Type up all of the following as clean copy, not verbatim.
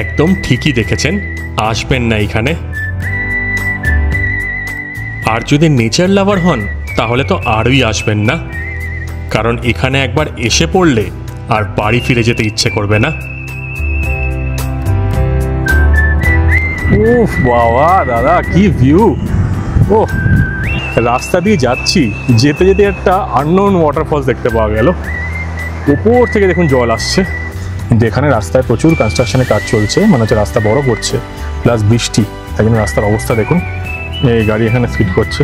একদম ঠিকই দেখেছেন, আসবেন না এখানে। আর যদি নেচার লাভার হন তাহলে তো আরই আসবেন না, কারণ এখানে একবার এসে পড়লে আর বাড়ি ফিরে যেতে ইচ্ছে করবে না। উফ বাবা দাদা, কি ভিউ! ও রাস্তা দিয়ে যাচ্ছি, যেতে যেতে একটা আননোন ওয়াটারফলস দেখতে পাওয়া গেল। উপর থেকে দেখুন জল আসছে। যেখানে রাস্তায় প্রচুর কনস্ট্রাকশনের কাজ চলছে, মানে হচ্ছে রাস্তা বড় করছে, প্লাস বৃষ্টি, তাই জন্য রাস্তার অবস্থা দেখুন। এই গাড়ি এখানে স্পিড করছে।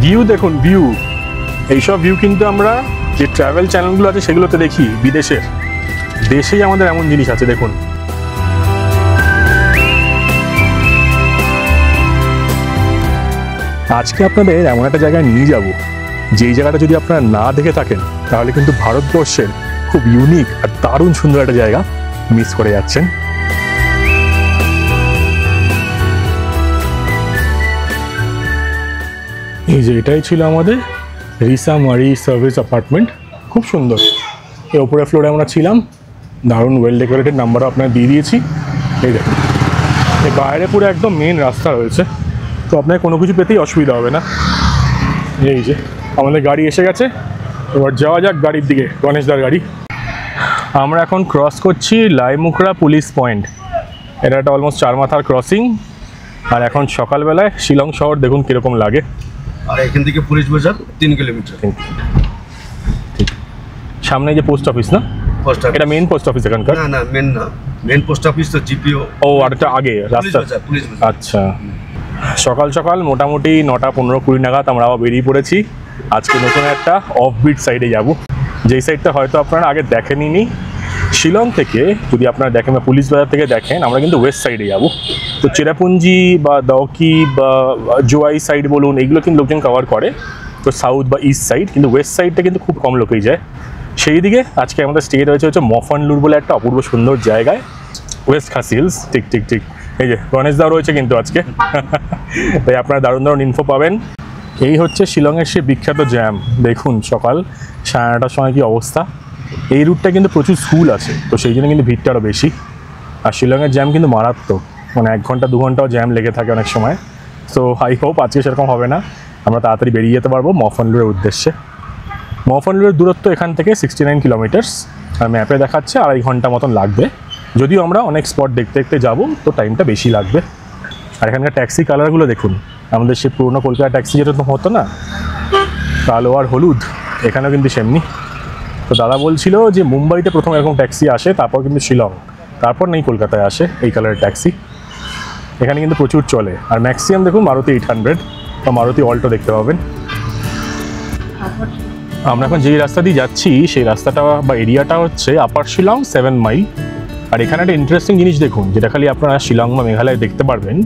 ভিউ দেখুন, ভিউ। এইসব ভিউ কিন্তু আমরা যে ট্রাভেল চ্যানেলগুলো আছে সেগুলোতে দেখি বিদেশের। দেশেই আমাদের এমন জিনিস আছে দেখুন। আজকে আপনাদের এমন একটা জায়গায় নিয়ে যাব, যেই জায়গাটা যদি আপনারা না দেখে থাকেন তাহলে কিন্তু ভারতবর্ষের খুব ইউনিক আর দারুণ সুন্দর একটা জায়গা মিস করে যাচ্ছেন। এই যে এটাই ছিল আমাদের রিসা মারি সার্ভিস অ্যাপার্টমেন্ট, খুব সুন্দর। এই ওপরের ফ্লোরে আমরা ছিলাম, দারুণ ওয়েল ডেকোরেটেড, নাম্বারও আপনার দিয়ে দিয়েছি। এই দেখুন, এই বাইরে পুরো একদম মেন রাস্তা রয়েছে, তো আপনার কোনো কিছু পেতেই অসুবিধা হবে না। এই যে আমাদের গাড়ি এসে গেছে, এবার যাওয়া যাক গাড়ির দিকে, গণেশদার গাড়ি। আমরা এখন ক্রস করছি লাইমুখরা পুলিশ পয়েন্ট। এটা একটা অলমোস্ট 4 মাথার ক্রসিং। আর এখন সকালবেলায় শিলং শহর দেখুন কীরকম লাগে। আর এখান থেকে পুলিশ বাজার 3 কিলোমিটার। ঠিক সামনে যে পোস্ট অফিস না, এটা মেন পোস্ট অফিস এখানকার? না মেন না, মেন পোস্ট অফিস তো জিপিও। ও আর এটা আগে রাস্তা। আচ্ছা, সকাল সকাল মোটামুটি 9টা 15-20 নাগাদ আমরা আবার বেরিয়ে পড়েছি। আজকে নতুন একটা অফবিট সাইডে যাব, যেই সাইডটা হয়তো আপনারা আগে দেখেননি। শিলং থেকে যদি আপনারা দেখেন বা পুলিশ বাজার থেকে দেখেন, আমরা কিন্তু ওয়েস্ট সাইডে যাব। তো চেরাপুঞ্জি বা দাওকি বা জোয়াই সাইড বলুন, এগুলো কিন্তু লোকজন কভার করে। তো সাউথ বা ইস্ট সাইড, কিন্তু ওয়েস্ট সাইডটা কিন্তু খুব কম লোকেই যায়। সেই দিকে আজকে আমাদের স্টে রয়েছে হচ্ছে মফানলুর বলে একটা অপূর্ব সুন্দর জায়গায়, ওয়েস্ট খাসি হিলস। ঠিক ঠিক ঠিক, এই যে গণেশদাও রয়েছে কিন্তু আজকে। তাই আপনারা দারুণ দারুণ ইনফো পাবেন। এই হচ্ছে শিলংয়ের সে বিখ্যাত জ্যাম। দেখুন সকাল 9:30টার সময় কি অবস্থা। এই রুটটা কিন্তু প্রচুর স্কুল আছে, তো সেই জন্য কিন্তু ভিড়টা আরও বেশি। আর শিলংয়ের জ্যাম কিন্তু মারাত্মক, মানে 1 ঘন্টা 2 ঘন্টাও জ্যাম লেগে থাকে অনেক সময়। সো আই হোপ আজকে সেরকম হবে না, আমরা তাড়াতাড়ি বেরিয়ে যেতে পারবো মফানলুরের উদ্দেশ্যে। মফানলুরের দূরত্ব এখান থেকে 69 কিলোমিটার্স, আর ম্যাপে দেখাচ্ছে 2.5 ঘন্টা মতন লাগবে। যদিও আমরা অনেক স্পট দেখতে দেখতে যাবো, তো টাইমটা বেশি লাগবে। আর এখানকার ট্যাক্সি কালারগুলো দেখুন, আমাদের সে পুরোনো কলকাতা ট্যাক্সি যেটা তো হতো না, কালো আর হলুদ, এখানেও কিন্তু সেমনি। তো দাদা বলছিল যে মুম্বাইতে প্রথম এরকম ট্যাক্সি আসে, তারপর কিন্তু শিলং, তারপর নেই কলকাতায় আসে এই কালারের ট্যাক্সি। এখানে কিন্তু প্রচুর চলে। আর ম্যাক্সিমাম দেখুন মারুতি 800 বা মারুতি অল্টো দেখতে পাবেন। আমরা এখন যেই রাস্তা দিয়ে যাচ্ছি সেই রাস্তাটা বা এরিয়াটা হচ্ছে আপার শিলং 7 মাইল। আর এখানে একটা ইন্টারেস্টিং জিনিস দেখুন, যেটা খালি আপনারা শিলং বা মেঘালয়ে দেখতে পারবেন,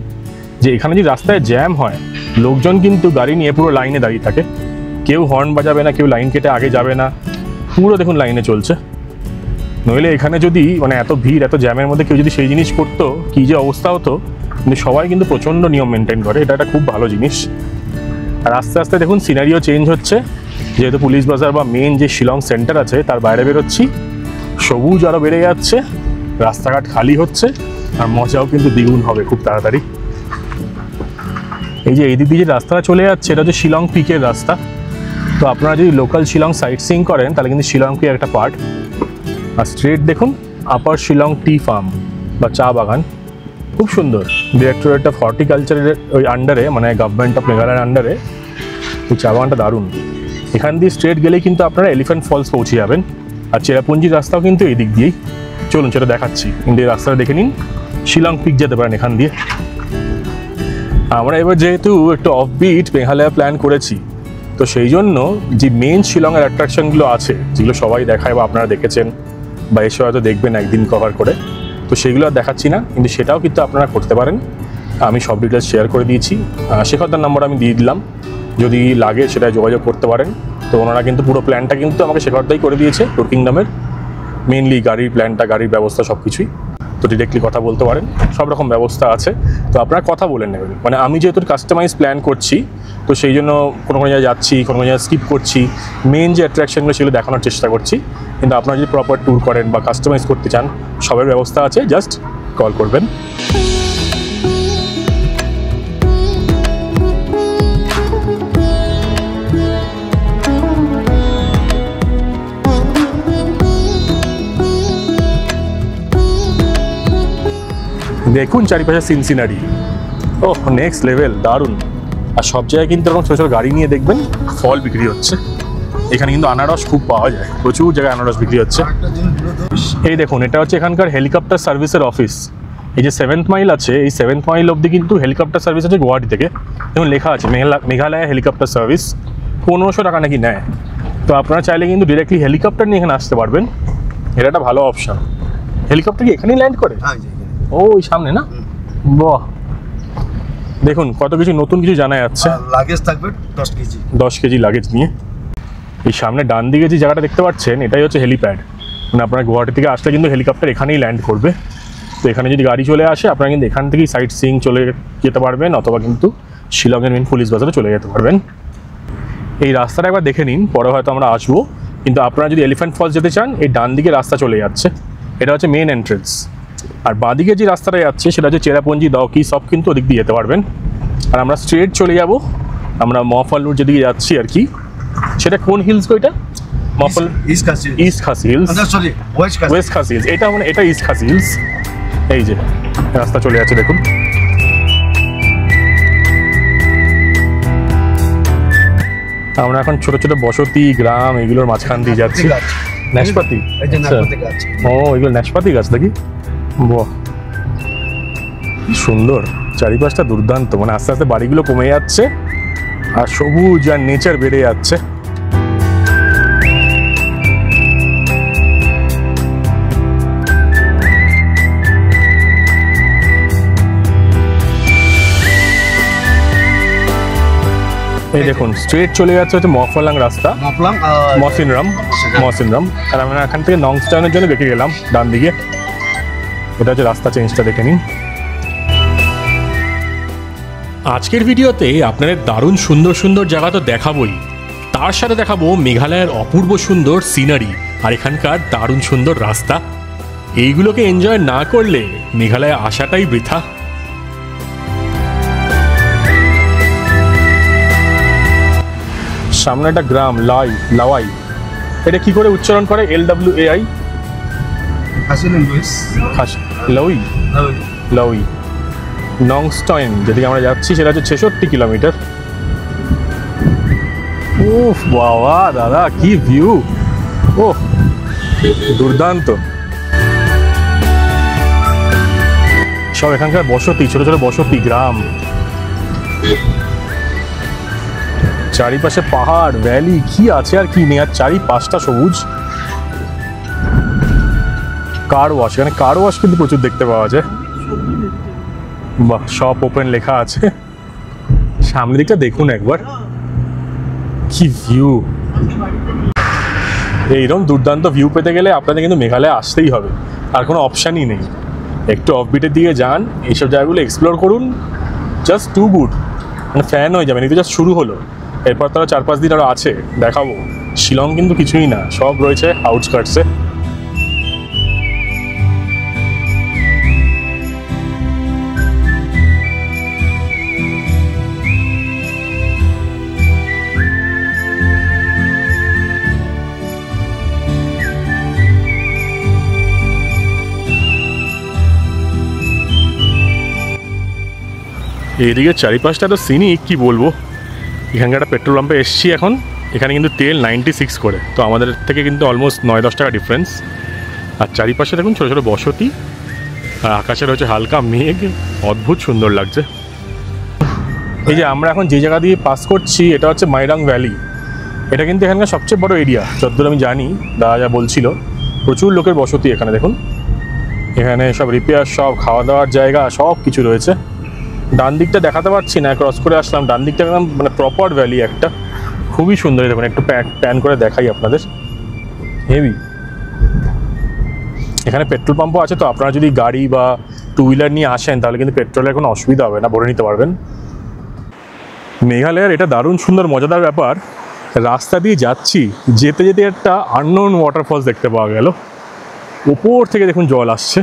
যে এখানে যে রাস্তায় জ্যাম হয়, লোকজন কিন্তু গাড়ি নিয়ে পুরো লাইনে দাঁড়িয়ে থাকে। কেউ হর্ন বাজাবে না, কেউ লাইন কেটে আগে যাবে না, পুরো দেখুন লাইনে চলছে। নইলে এখানে যদি মানে এত ভিড় এত জ্যামের মধ্যে কেউ যদি সেই জিনিস করতো, কী যে অবস্থা হতো। কিন্তু সবাই কিন্তু প্রচণ্ড নিয়ম মেনটেন করে, এটা একটা খুব ভালো জিনিস। আর আস্তে আস্তে দেখুন সিনারিও চেঞ্জ হচ্ছে, যেহেতু পুলিশ বাজার বা মেন যে শিলং সেন্টার আছে তার বাইরে বেরোচ্ছি, সবুজ আরও বেড়ে যাচ্ছে, রাস্তাঘাট খালি হচ্ছে, আর মজাও কিন্তু দ্বিগুণ হবে খুব তাড়াতাড়ি। এই যে এই দিক দিয়ে যে রাস্তাটা চলে যাচ্ছে, এটা হচ্ছে শিলং পিকের রাস্তা। তো আপনারা যদি লোকাল শিলং সাইট সিইং করেন তাহলে কিন্তু শিলং পিকের একটা পার্ট। আর স্ট্রেট দেখুন আপার শিলং টি ফার্ম বা চা বাগান, খুব সুন্দর। ডিরেক্টরেট অফ হর্টিকালচারের ওই আন্ডারে, মানে গভর্নমেন্ট অফ মেঘালয়ের আন্ডারে এই চা বাগানটা দারুণ। এখান দিয়ে স্ট্রেট গেলেই কিন্তু আপনারা এলিফ্যান্ট ফলস পৌঁছে যাবেন। আর চেরাপুঞ্জির রাস্তাও কিন্তু এই দিক দিয়েই। চলুন সেটা দেখাচ্ছি, কিন্তু এই রাস্তাটা দেখে নিন, শিলং পিক যেতে পারেন এখান দিয়ে। আমরা এবার যেহেতু একটু অফবিট মেঘালয় প্ল্যান করেছি, তো সেই জন্য যে মেন শিলংয়ের অ্যাট্রাকশনগুলো আছে, যেগুলো সবাই দেখায় বা আপনারা দেখেছেন বা এসে হয়তো দেখবেন একদিন কভার করে, তো সেগুলো আর দেখাচ্ছি না, কিন্তু সেটাও কিন্তু আপনারা করতে পারেন। আমি সব ডিটেলস শেয়ার করে দিয়েছি, শেখরদার নাম্বার আমি দিয়ে দিলাম, যদি লাগে সেটা যোগাযোগ করতে পারেন। তো ওনারা কিন্তু পুরো প্ল্যানটা কিন্তু আমাকে শেখরদাই করে দিয়েছে, ট্যুর কিংডমের, মেনলি গাড়ির প্ল্যানটা, গাড়ির ব্যবস্থা সব কিছুই। তো ডিরেক্টলি কথা বলতে পারেন, সব রকম ব্যবস্থা আছে। তো আপনারা কথা বলে নেবেন, মানে আমি যেহেতু কাস্টমাইজ প্ল্যান করছি তো সেই জন্য কোনো জায়গায় যাচ্ছি, কোনো জায়গায় স্কিপ করছি, মেন যে অ্যাট্রাকশনগুলো সেগুলো দেখানোর চেষ্টা করছি। কিন্তু আপনারা যদি প্রপার ট্যুর করেন বা কাস্টমাইজ করতে চান, সবের ব্যবস্থা আছে, জাস্ট কল করবেন। দেখুন চারিপাশে সিনসিনারি, ওহ নেক্সট লেভেল, দারুণ। আর সব জায়গায় কিন্তু এরকম ছোটো ছোটো গাড়ি নিয়ে দেখবেন ফল বিক্রি হচ্ছে। এখানে কিন্তু আনারস খুব পাওয়া যায়, প্রচুর জায়গায় আনারস বিক্রি হচ্ছে। এই দেখুন, এটা হচ্ছে এখানকার হেলিকপ্টার সার্ভিসের অফিস। এই যে 7th মাইল আছে, এই 7th মাইল অবধি কিন্তু হেলিকপ্টার সার্ভিস আছে গুয়াহাটি থেকে। যেমন লেখা আছে মেঘালয় হেলিকপ্টার সার্ভিস, 1500 টাকা নাকি নেয়। তো আপনারা চাইলে কিন্তু ডিরেক্টলি হেলিকপ্টার নিয়ে এখানে আসতে পারবেন, এটা একটা ভালো অপশান। হেলিকপ্টার কি এখানেই ল্যান্ড করে? ও ওই সামনে না? বাহ, দেখুন কত কিছু নতুন কিছু জানা যাচ্ছে। লাগেজ থাকবে 10 কেজি লাগেজ নিয়ে। এই সামনে ডান দিকে যে জায়গাটা দেখতে পাচ্ছেন, এটাই হচ্ছে হেলিপ্যাড। মানে আপনারা গুয়াহাটি থেকে আসলে কিন্তু হেলিকপ্টার এখানেই ল্যান্ড করবে। তো এখানে যদি গাড়ি চলে আসে, আপনারা কিন্তু এখান থেকেই সাইট সিইং চলে যেতে পারবেন, অথবা কিন্তু শিলংয়ের মেন পুলিশ বাজারে চলে যেতে পারবেন। এই রাস্তাটা একবার দেখে নিন, পরে হয়তো আমরা আসবো। কিন্তু আপনারা যদি এলিফ্যান্ট ফলস যেতে চান, এই ডান দিকে রাস্তা চলে যাচ্ছে, এটা হচ্ছে মেন এন্ট্রেন্স। আর বাঁদিকে যে রাস্তাটা যাচ্ছে সেটা হচ্ছে চেরাপুঞ্জি, দাউকি, সব কিন্তু ওদিক দিয়ে যেতে পারবেন। আর আমরা স্ট্রেট চলে যাব, আমরা মফালুর যেদিকে যাচ্ছি আর কি। সেটা কোন হিলস গো? এটা মফাল ইস্ট খাসি হিলস, ওয়েস্ট খাসি হিলস। এটা মানে এটা ইস্ট খাসি হিলস। এই যে রাস্তা চলে যাচ্ছে দেখুন। আমরা এখন ছোট ছোট বসতি গ্রাম এগুলোর মাঝখান দিয়ে যাচ্ছি। নাশপাতি, ও এগুলো নাশপাতি গাছ নাকি? বাহ, সুন্দর, চারিপাশটা দুর্দান্ত। মানে আস্তে আস্তে বাড়িগুলো কমে যাচ্ছে আর সবুজ আর নেচার বেড়ে যাচ্ছে। এই দেখুন স্ট্রেট চলে যাচ্ছে হচ্ছে মফলাং রাস্তা, মসিনরাম। আর আমরা এখান থেকে নংস্টানের জন্য বেঁকে গেলাম ডান দিকে। এটা হচ্ছে রাস্তা চেঞ্জটা, দেখে নিন। আজকের ভিডিওতে আপনাদের দারুণ সুন্দর সুন্দর জায়গা তো দেখাবোই, তার সাথে দেখাবো মেঘালয়ের অপূর্ব সুন্দর সিনারি আর এখানকার দারুণ সুন্দর রাস্তা। এইগুলোকে এনজয় না করলে মেঘালয়ে আসাটাই বৃথা। সামনে একটা গ্রাম লাওয়াই, এটা কি করে উচ্চারণ করে? LWAI, লাউই। নংস্টাইন যেদিকে আমরা যাচ্ছি সেটা হচ্ছে 66 কিলোমিটার। উফ বাবা দাদা, কি ভিউ! ও দুর্দান্ত। সব এখানকার বসতি, ছোট ছোট বসতি গ্রাম, চারিপাশে পাহাড় ভ্যালি, কি আছে আর কি নেই। আর চারিপাশটা সবুজ। কার ওয়াশ, এখানে কার ওয়াশ কিন্তু প্রচুর দেখতে পাওয়া যায়। বাহ, শপ ওপেন লেখা আছে। সামনের দিকটা দেখুন একবার, কি ভিউ! এইরকম দুর্দান্ত ভিউ পেতে গেলে আপনাদের কিন্তু মেঘালয়ে আসতেই হবে, আর কোনো অপশানই নেই। একটু অফবিটের দিকে যান, এইসব জায়গাগুলো এক্সপ্লোর করুন, জাস্ট টু গুড। মানে ফ্যান হয়ে যাবেন। এই তো জাস্ট শুরু হলো, এরপর তারা 4-5 দিন আরও আছে দেখাবো। শিলং কিন্তু কিছুই না, সব রয়েছে আউটস্কার্টসে। এইদিকে চারিপাশটা তো সিনিক, কি বলবো। এখানকার একটা পেট্রোল পাম্পে এসছি এখন, এখানে কিন্তু তেল 96 করে, তো আমাদের থেকে কিন্তু অলমোস্ট 9-10 টাকা ডিফারেন্স। আর চারিপাশে দেখুন ছোটো ছোটো বসতি, আর আকাশের হচ্ছে হালকা মেঘ, অদ্ভুত সুন্দর লাগছে। এই যে আমরা এখন যে জায়গা দিয়ে পাস করছি, এটা হচ্ছে মাইরাং ভ্যালি। এটা কিন্তু এখানকার সবচেয়ে বড় এরিয়া, যতদূর আমি জানি, দাদা যা বলছিল। প্রচুর লোকের বসতি এখানে দেখুন। এখানে সব রিপেয়ার, সব খাওয়া দাওয়ার জায়গা, সব কিছু রয়েছে। ডান দিকটা দেখাতে পারছি না, ক্রস করে আসলাম। ডান দিকটা একদম মানে প্রপার ভ্যালি একটা, খুবই সুন্দর। দেখুন একটু প্যান করে দেখাই আপনাদের, হেভি। এখানে পেট্রোল পাম্পও আছে, তো আপনারা যদি গাড়ি বা টু হুইলার নিয়ে আসেন তাহলে কিন্তু পেট্রোলের কোনো অসুবিধা হবে না, ভরে নিতে পারবেন। মেঘালয়ের এটা দারুণ সুন্দর মজাদার ব্যাপার, রাস্তা দিয়ে যাচ্ছি, যেতে যেতে একটা আননোন ওয়াটারফলস দেখতে পাওয়া গেল। ওপর থেকে দেখুন জল আসছে,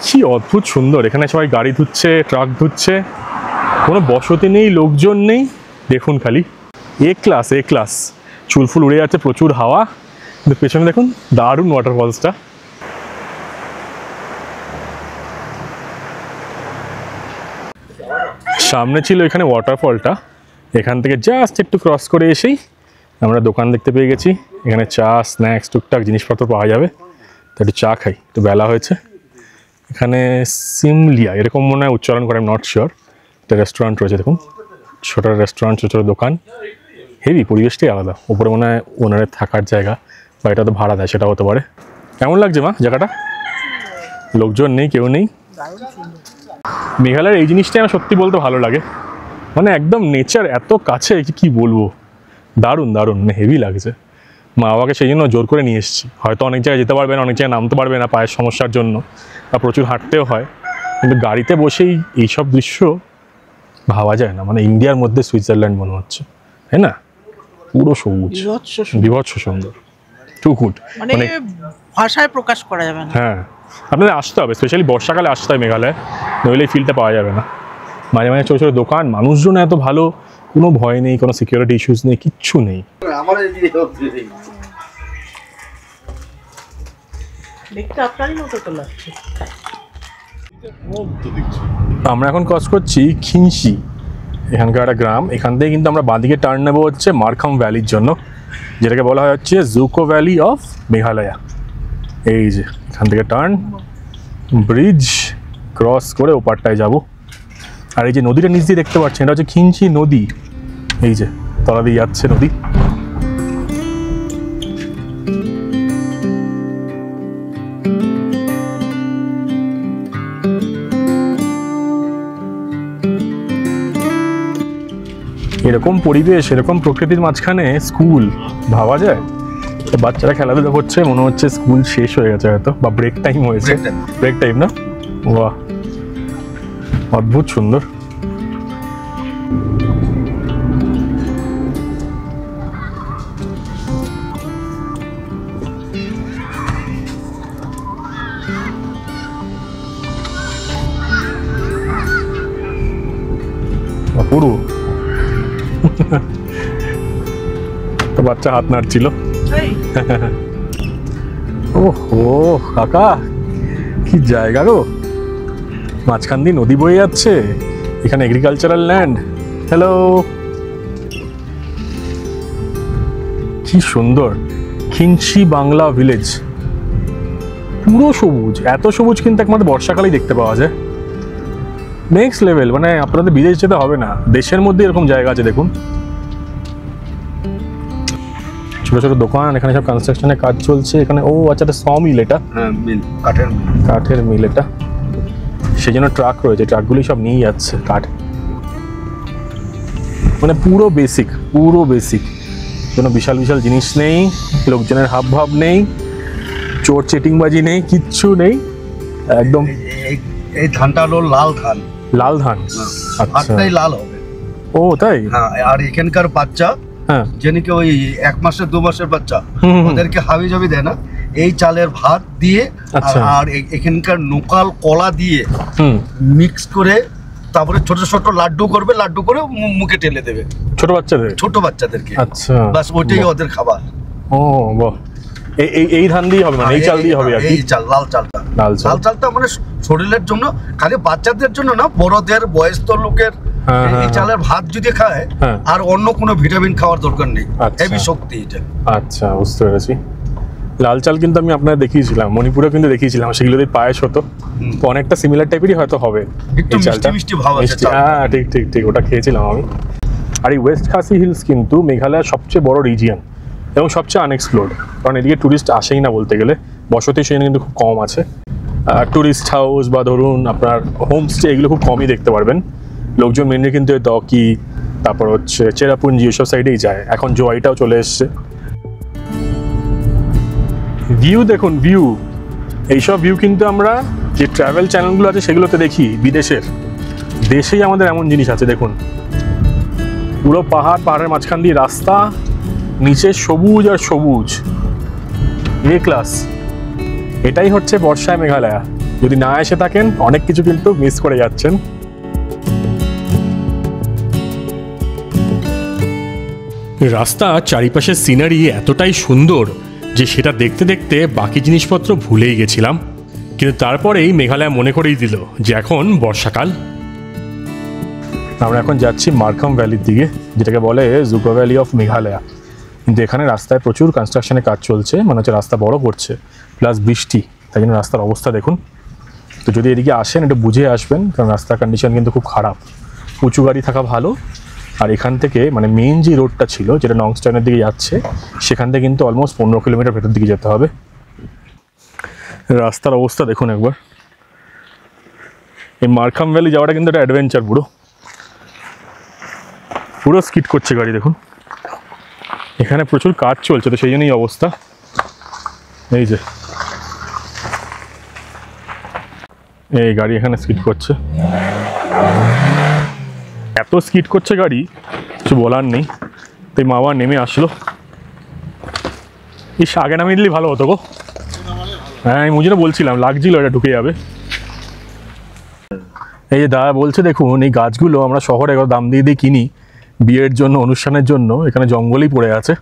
কি অদ্ভুত সুন্দর। এখানে সবাই গাড়ি ধুচ্ছে, ট্রাক ধুচ্ছে, কোনো বসতি নেই, লোকজন নেই, দেখুন খালি এ ক্লাস। চুলফুল উড়ে যাচ্ছে, প্রচুর হাওয়া, কিন্তু পেছনে দেখুন দারুণ ওয়াটারফলসটা। সামনে ছিল এখানে ওয়াটারফলটা, এখান থেকে জাস্ট একটু ক্রস করে এসেই আমরা দোকান দেখতে পেয়ে গেছি। এখানে চা, স্ন্যাক্স, টুকটাক জিনিসপত্র পাওয়া যাবে, তো একটু চা খাই, একটু বেলা হয়েছে। এখানে সিমলিয়া এরকম মনে হয় উচ্চারণ করে, নট শিওর। একটা রেস্টুরেন্ট রয়েছে দেখুন, ছোটো রেস্টুরেন্ট, ছোটো দোকান, হেভি, পরিবেশটাই আলাদা। উপরে মনে হয় ওনারের থাকার জায়গা, বা এটা তো ভাড়া দেয়, সেটা হতে পারে। কেমন লাগছে মা জায়গাটা? লোকজন নেই, কেউ নেই। মেঘালয়ের এই জিনিসটাই আমার সত্যি বলতে ভালো লাগে, মানে একদম নেচার এত কাছে, কি বলবো, দারুণ দারুণ, হেভি লাগছে। মা বাবাকে সেই জন্য জোর করে নিয়ে এসেছি। হয়তো অনেক জায়গায় যেতে পারবে না, অনেক জায়গায় নামতে পারবে না পায়ের সমস্যার জন্য, বা প্রচুর হাঁটতেও হয়, কিন্তু গাড়িতে বসেই এইসব দৃশ্য ভাবা যায় না। মানে ইন্ডিয়ার মধ্যে সুইজারল্যান্ড মনে হচ্ছে, তাই না? পুরো সবুজ, বিভৎস সুন্দর, টু গুড, মানে ভাষায় প্রকাশ করা যাবে না। হ্যাঁ, আপনাদের আসতে হবে, স্পেশালি বর্ষাকালে আসতে হয় মেঘালয়, নইলে এই ফিলটা পাওয়া যাবে না। মাঝে মাঝে ছোটো ছোটো দোকান, মানুষজন এত ভালো, কোনো ভয় নেই, কোনো সিকিউরিটি ইস্যুস নেই, কিচ্ছু নেই। দেখতে আপনারই মতো তো লাগছে। আমরা এখন ক্রস করছি খিনসি, এখানকার একটা গ্রাম। এখান থেকে কিন্তু আমরা বাঁদিকে টার্ন নেবো হচ্ছে মারখাম ভ্যালির জন্য, যেটাকে বলা হয় হচ্ছে জুকো ভ্যালি অফ মেঘালয়া। এই যে এখান থেকে টার্ন, ব্রিজ ক্রস করে ওপারটায় যাব। আর এই যে নদীটা নিচ দিয়ে দেখতে পাচ্ছেন, এটা হচ্ছে খিনসি নদী। এই যে তলা দিয়ে যাচ্ছে নদী। এরকম পরিবেশ, এরকম প্রকৃতির মাঝখানে স্কুল, ভাবা যায়? বাচ্চারা খেলাধুলা করছে, মনে হচ্ছে স্কুল শেষ হয়ে গেছে হয়তো, বা ব্রেক টাইম হয়েছে। ব্রেক টাইম না? বাহ, অদ্ভুত সুন্দর। পুরো তো বাচ্চা হাত নাড়ছিল। ওহো কাকা, কি জায়গা গো, মাঝখান দিয়ে নদী বয়ে যাচ্ছে, এখানে এগ্রিকালচারাল ল্যান্ড। হ্যালো, কি সুন্দর, খিনসি বাংলা ভিলেজ, পুরো সবুজ। এত সবুজ কিন্তু একমাত্র বর্ষাকালেই দেখতে পাওয়া যায়। নেক্সট লেভেল, মানে আপনাদের বিদেশ যেতে হবে না, দেশের মধ্যে এরকম জায়গা আছে দেখুন। ছোট ছোট দোকান, এখানে সব কনস্ট্রাকশনের কাজ চলছে। এখানে ও আচ্ছা, এটা স মিল, এটা কাঠের মিল এটা, সেই জন্য ট্রাক রয়েছে, ট্রাকগুলি সব নিয়ে যাচ্ছে কাঠ। মানে পুরো বেসিক, কোনো বিশাল বিশাল জিনিস নেই, লোকজনের হাব ভাব নেই, চোর চিটিংবাজি নেই, কিচ্ছু নেই, একদম। এই ধানটা হলো লাল ধান। লাল ধান, আচ্ছা, লাল হবে। ও তাই? হ্যাঁ, আর এখানকার বাচ্চা, হ্যাঁ, যেনিকে ওই 1 মাসের 2 মাসের বাচ্চা, ওদেরকে হাবি জাবি দেয় না, এই চালের ভাত দিয়ে আর এখানকার লোকাল কলা দিয়ে মিক্স করে, তারপরে ছোট ছোট লাড্ডু করবে, লাড্ডু করে মুখে টেলে দেবে ছোট বাচ্চাদেরকে। আচ্ছা, বাস ওইটাই ওদের খাবার। ও বাহ, এই ধান দিয়ে হবে, মানে এই চাল দিয়ে হবে আর কি? এই চাল, লাল চালটা মানে শরীরের জন্য, খালি বাচ্চাদের জন্য না, বড়দের, বয়স্ক লোকের এই চালের ভাত যদি খায় আর অন্য কোনো ভিটামিন খাওয়ার দরকার নেই, হেভি শক্তি এটা। আচ্ছা, বুঝতে পেরেছি। লাল চাল কিন্তু আমি আপনার দেখিয়েছিলাম, মণিপুরে কিন্তু দেখিয়েছিলাম, সেগুলো দিয়ে পায়েস হতো, তো অনেকটা সিমিলার টাইপেরই হয়তো হবে। একটু মিষ্টি ভাব আছে। হ্যাঁ, ঠিক, ওটা খেয়েছিলাম আমি। আর এই ওয়েস্ট খাসি হিলস কিন্তু মেঘালয়ের সবচেয়ে বড় রিজিয়ন এবং সবচেয়ে আনএক্সপ্লোর্ড, কারণ এদিকে টুরিস্ট আসেই না বলতে গেলে, বসতি সেখানে কিন্তু খুব কম আছে। টুরিস্ট হাউস বা ধরুন আপনার হোমস্টে, এগুলো খুব কমই দেখতে পারবেন। লোকজন মেনলি কিন্তু দকি, তারপর হচ্ছে চেরাপুঞ্জি, এসব সাইডেই যায়। এখন জোয়াইটাও চলে এসছে। ভিউ দেখুন, ভিউ এইসব ভিউ কিন্তু আমরা যে ট্রাভেল চ্যানেলগুলো আছে সেগুলোতে দেখি বিদেশের, দেশেই আমাদের এমন জিনিস আছে। দেখুন পুরো পাহাড়, পাহাড়ের মাঝখান দিয়ে রাস্তা, নিচে সবুজ আর সবুজ, এ ক্লাস। এটাই হচ্ছে বর্ষায় মেঘালয়া। যদি না এসে থাকেন অনেক কিছু কিন্তু মিস করে যাচ্ছেন। রাস্তা চারিপাশের সিনারি এতটাই সুন্দর যে সেটা দেখতে দেখতে বাকি জিনিসপত্র ভুলেই গেছিলাম, কিন্তু তারপরেই মেঘালয় মনে করেই দিল যে এখন বর্ষাকাল। আমরা এখন যাচ্ছি মারখাম ভ্যালির দিকে, যেটাকে বলে জুকো ভ্যালি অফ মেঘালয়া। কিন্তু এখানে রাস্তায় প্রচুর কনস্ট্রাকশনের কাজ চলছে, মানে হচ্ছে রাস্তা বড় করছে, প্লাস বৃষ্টি, তাই জন্য রাস্তার অবস্থা দেখুন। তো যদি এদিকে আসেন একটু বুঝে আসবেন, কারণ রাস্তার কন্ডিশন কিন্তু খুব খারাপ। উঁচু গাড়ি থাকা ভালো। আর এখান থেকে মানে মেইন যে রোডটা ছিল যেটা নংস্টানের দিকে যাচ্ছে, সেখান থেকে কিন্তু অলমোস্ট 15 কিলোমিটার ভেতর দিকে যেতে হবে। রাস্তার অবস্থা দেখুন একবার। এই মারখাম ভ্যালি যাওয়াটা কিন্তু একটা অ্যাডভেঞ্চার, পুরো স্কিড করছে গাড়ি দেখুন। এখানে প্রচুর কাজ চলছে, তো সেই জন্যই অবস্থা। এই যে এই গাড়ি এখানে স্কিড করছে, এত স্কিড করছে গাড়ি কিছু বলার নেই। তাই মা বাবা নেমে আসলো। ইস, আগে নামিয়ে দিলেই ভালো হতো গো। হ্যাঁ, আমি মুঝে বলছিলাম, লাগছিল এটা ঢুকে যাবে। এই যে দাদা বলছে দেখুন, এই গাছগুলো আমরা শহরে দাম দিয়ে দিয়ে কিনি বিয়ের জন্য, অনুষ্ঠানের জন্য, এখানে জঙ্গলেই পড়ে আছে।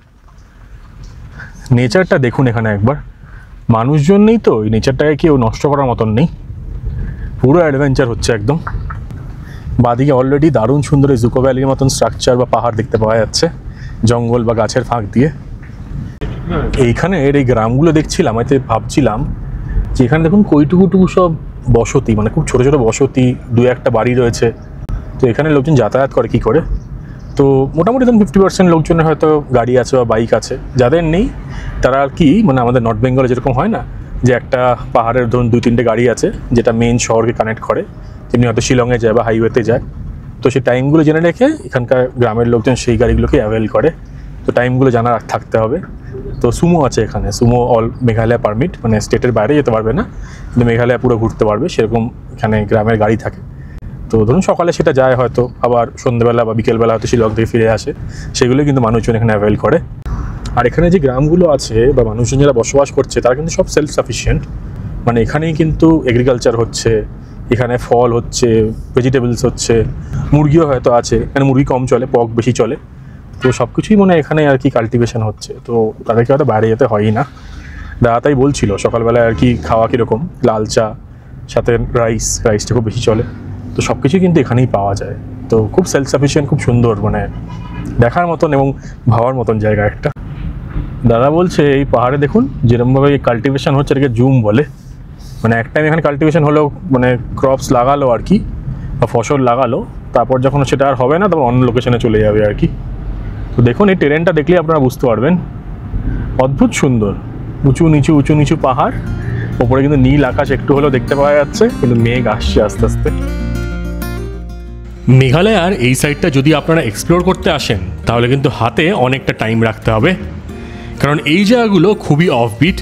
নেচারটা দেখুন এখানে একবার। মানুষজন নেই তো, এই নেচারটাকে কেউ নষ্ট করার মতন নেই। পুরো অ্যাডভেঞ্চার হচ্ছে একদম। বাদিকে অলরেডি দারুণ সুন্দর এই জুকো ভ্যালির মতন স্ট্রাকচার বা পাহাড় দেখতে পাওয়া যাচ্ছে জঙ্গল বা গাছের ফাঁক দিয়ে। এইখানে এই গ্রামগুলো দেখছিলাম, এতে ভাবছিলাম যে এখানে দেখুন কইটুকুটুকু সব বসতি, মানে খুব ছোটো ছোটো বসতি, 2-1টা বাড়ি রয়েছে। তো এখানে লোকজন যাতায়াত করে কি করে? তো মোটামুটি ধরুন 50% লোকজনের হয়তো গাড়ি আছে বা বাইক আছে। যাদের নেই তারা আর কি, মানে আমাদের নর্থ বেঙ্গলে যেরকম হয় না, যে একটা পাহাড়ের ধরুন 2-3টে গাড়ি আছে যেটা মেন শহরকে কানেক্ট করে, তেমনি হয়তো শিলংয়ে যায় বা হাইওয়েতে যায়। তো সেই টাইমগুলো জেনে রেখে এখানকার গ্রামের লোকজন সেই গাড়িগুলোকে অ্যাভেল করে। তো টাইমগুলো জানা থাকতে হবে। তো সুমো আছে এখানে, সুমো অল মেঘালয় পারমিট, মানে স্টেটের বাইরে যেতে পারবে না, কিন্তু মেঘালয় পুরো ঘুরতে পারবে, সেরকম এখানে গ্রামের গাড়ি থাকে। তো ধরুন সকালে সেটা যায় হয়তো, আবার সন্ধ্যেবেলা বা বিকেলবেলা হয়তো শিলং থেকে ফিরে আসে, সেগুলো কিন্তু মানুষজন এখানে অ্যাভেল করে। আর এখানে যে গ্রামগুলো আছে বা মানুষজন যারা বসবাস করছে তারা কিন্তু সব সেলফ সাফিসিয়েন্ট, মানে এখানেই কিন্তু এগ্রিকালচার হচ্ছে, এখানে ফল হচ্ছে, ভেজিটেবলস হচ্ছে, মুরগিও হয়তো আছে, এখানে মুরগি কম চলে, পক বেশি চলে। তো সব কিছুই মানে এখানে আর কি কাল্টিভেশন হচ্ছে, তো তাদেরকে হয়তো বাইরে যেতে হয়ই না। দাদা তাই বলছিল সকালবেলায় আর কি খাওয়া কীরকম, লাল চা সাথে রাইসটা খুব বেশি চলে। তো সব কিছুই কিন্তু এখানেই পাওয়া যায়। তো খুব সেলফ সাফিসিয়েন্ট, খুব সুন্দর, মানে দেখার মতন এবং ভাবার মতন জায়গা একটা। দাদা বলছে এই পাহাড়ে দেখুন যেরকমভাবে কাল্টিভেশন হচ্ছে, এটাকে জুম বলে। মানে এক টাইম এখানে কাল্টিভেশন হলো, মানে ক্রপস লাগালো আর কি, বা ফসল লাগালো, তারপর যখন সেটা আর হবে না তখন অন্য লোকেশনে চলে যাবে আর কি। তো দেখুন এই ট্রেনটা দেখলেই আপনারা বুঝতে পারবেন, অদ্ভুত সুন্দর, উঁচু নিচু পাহাড়, ওপরে কিন্তু নীল আকাশ একটু হলেও দেখতে পাওয়া যাচ্ছে, কিন্তু মেঘ আসছে আস্তে আস্তে। মেঘালয়ার এই সাইডটা যদি আপনারা এক্সপ্লোর করতে আসেন তাহলে কিন্তু হাতে অনেকটা টাইম রাখতে হবে, কারণ এই জায়গাগুলো খুবই অফবিট,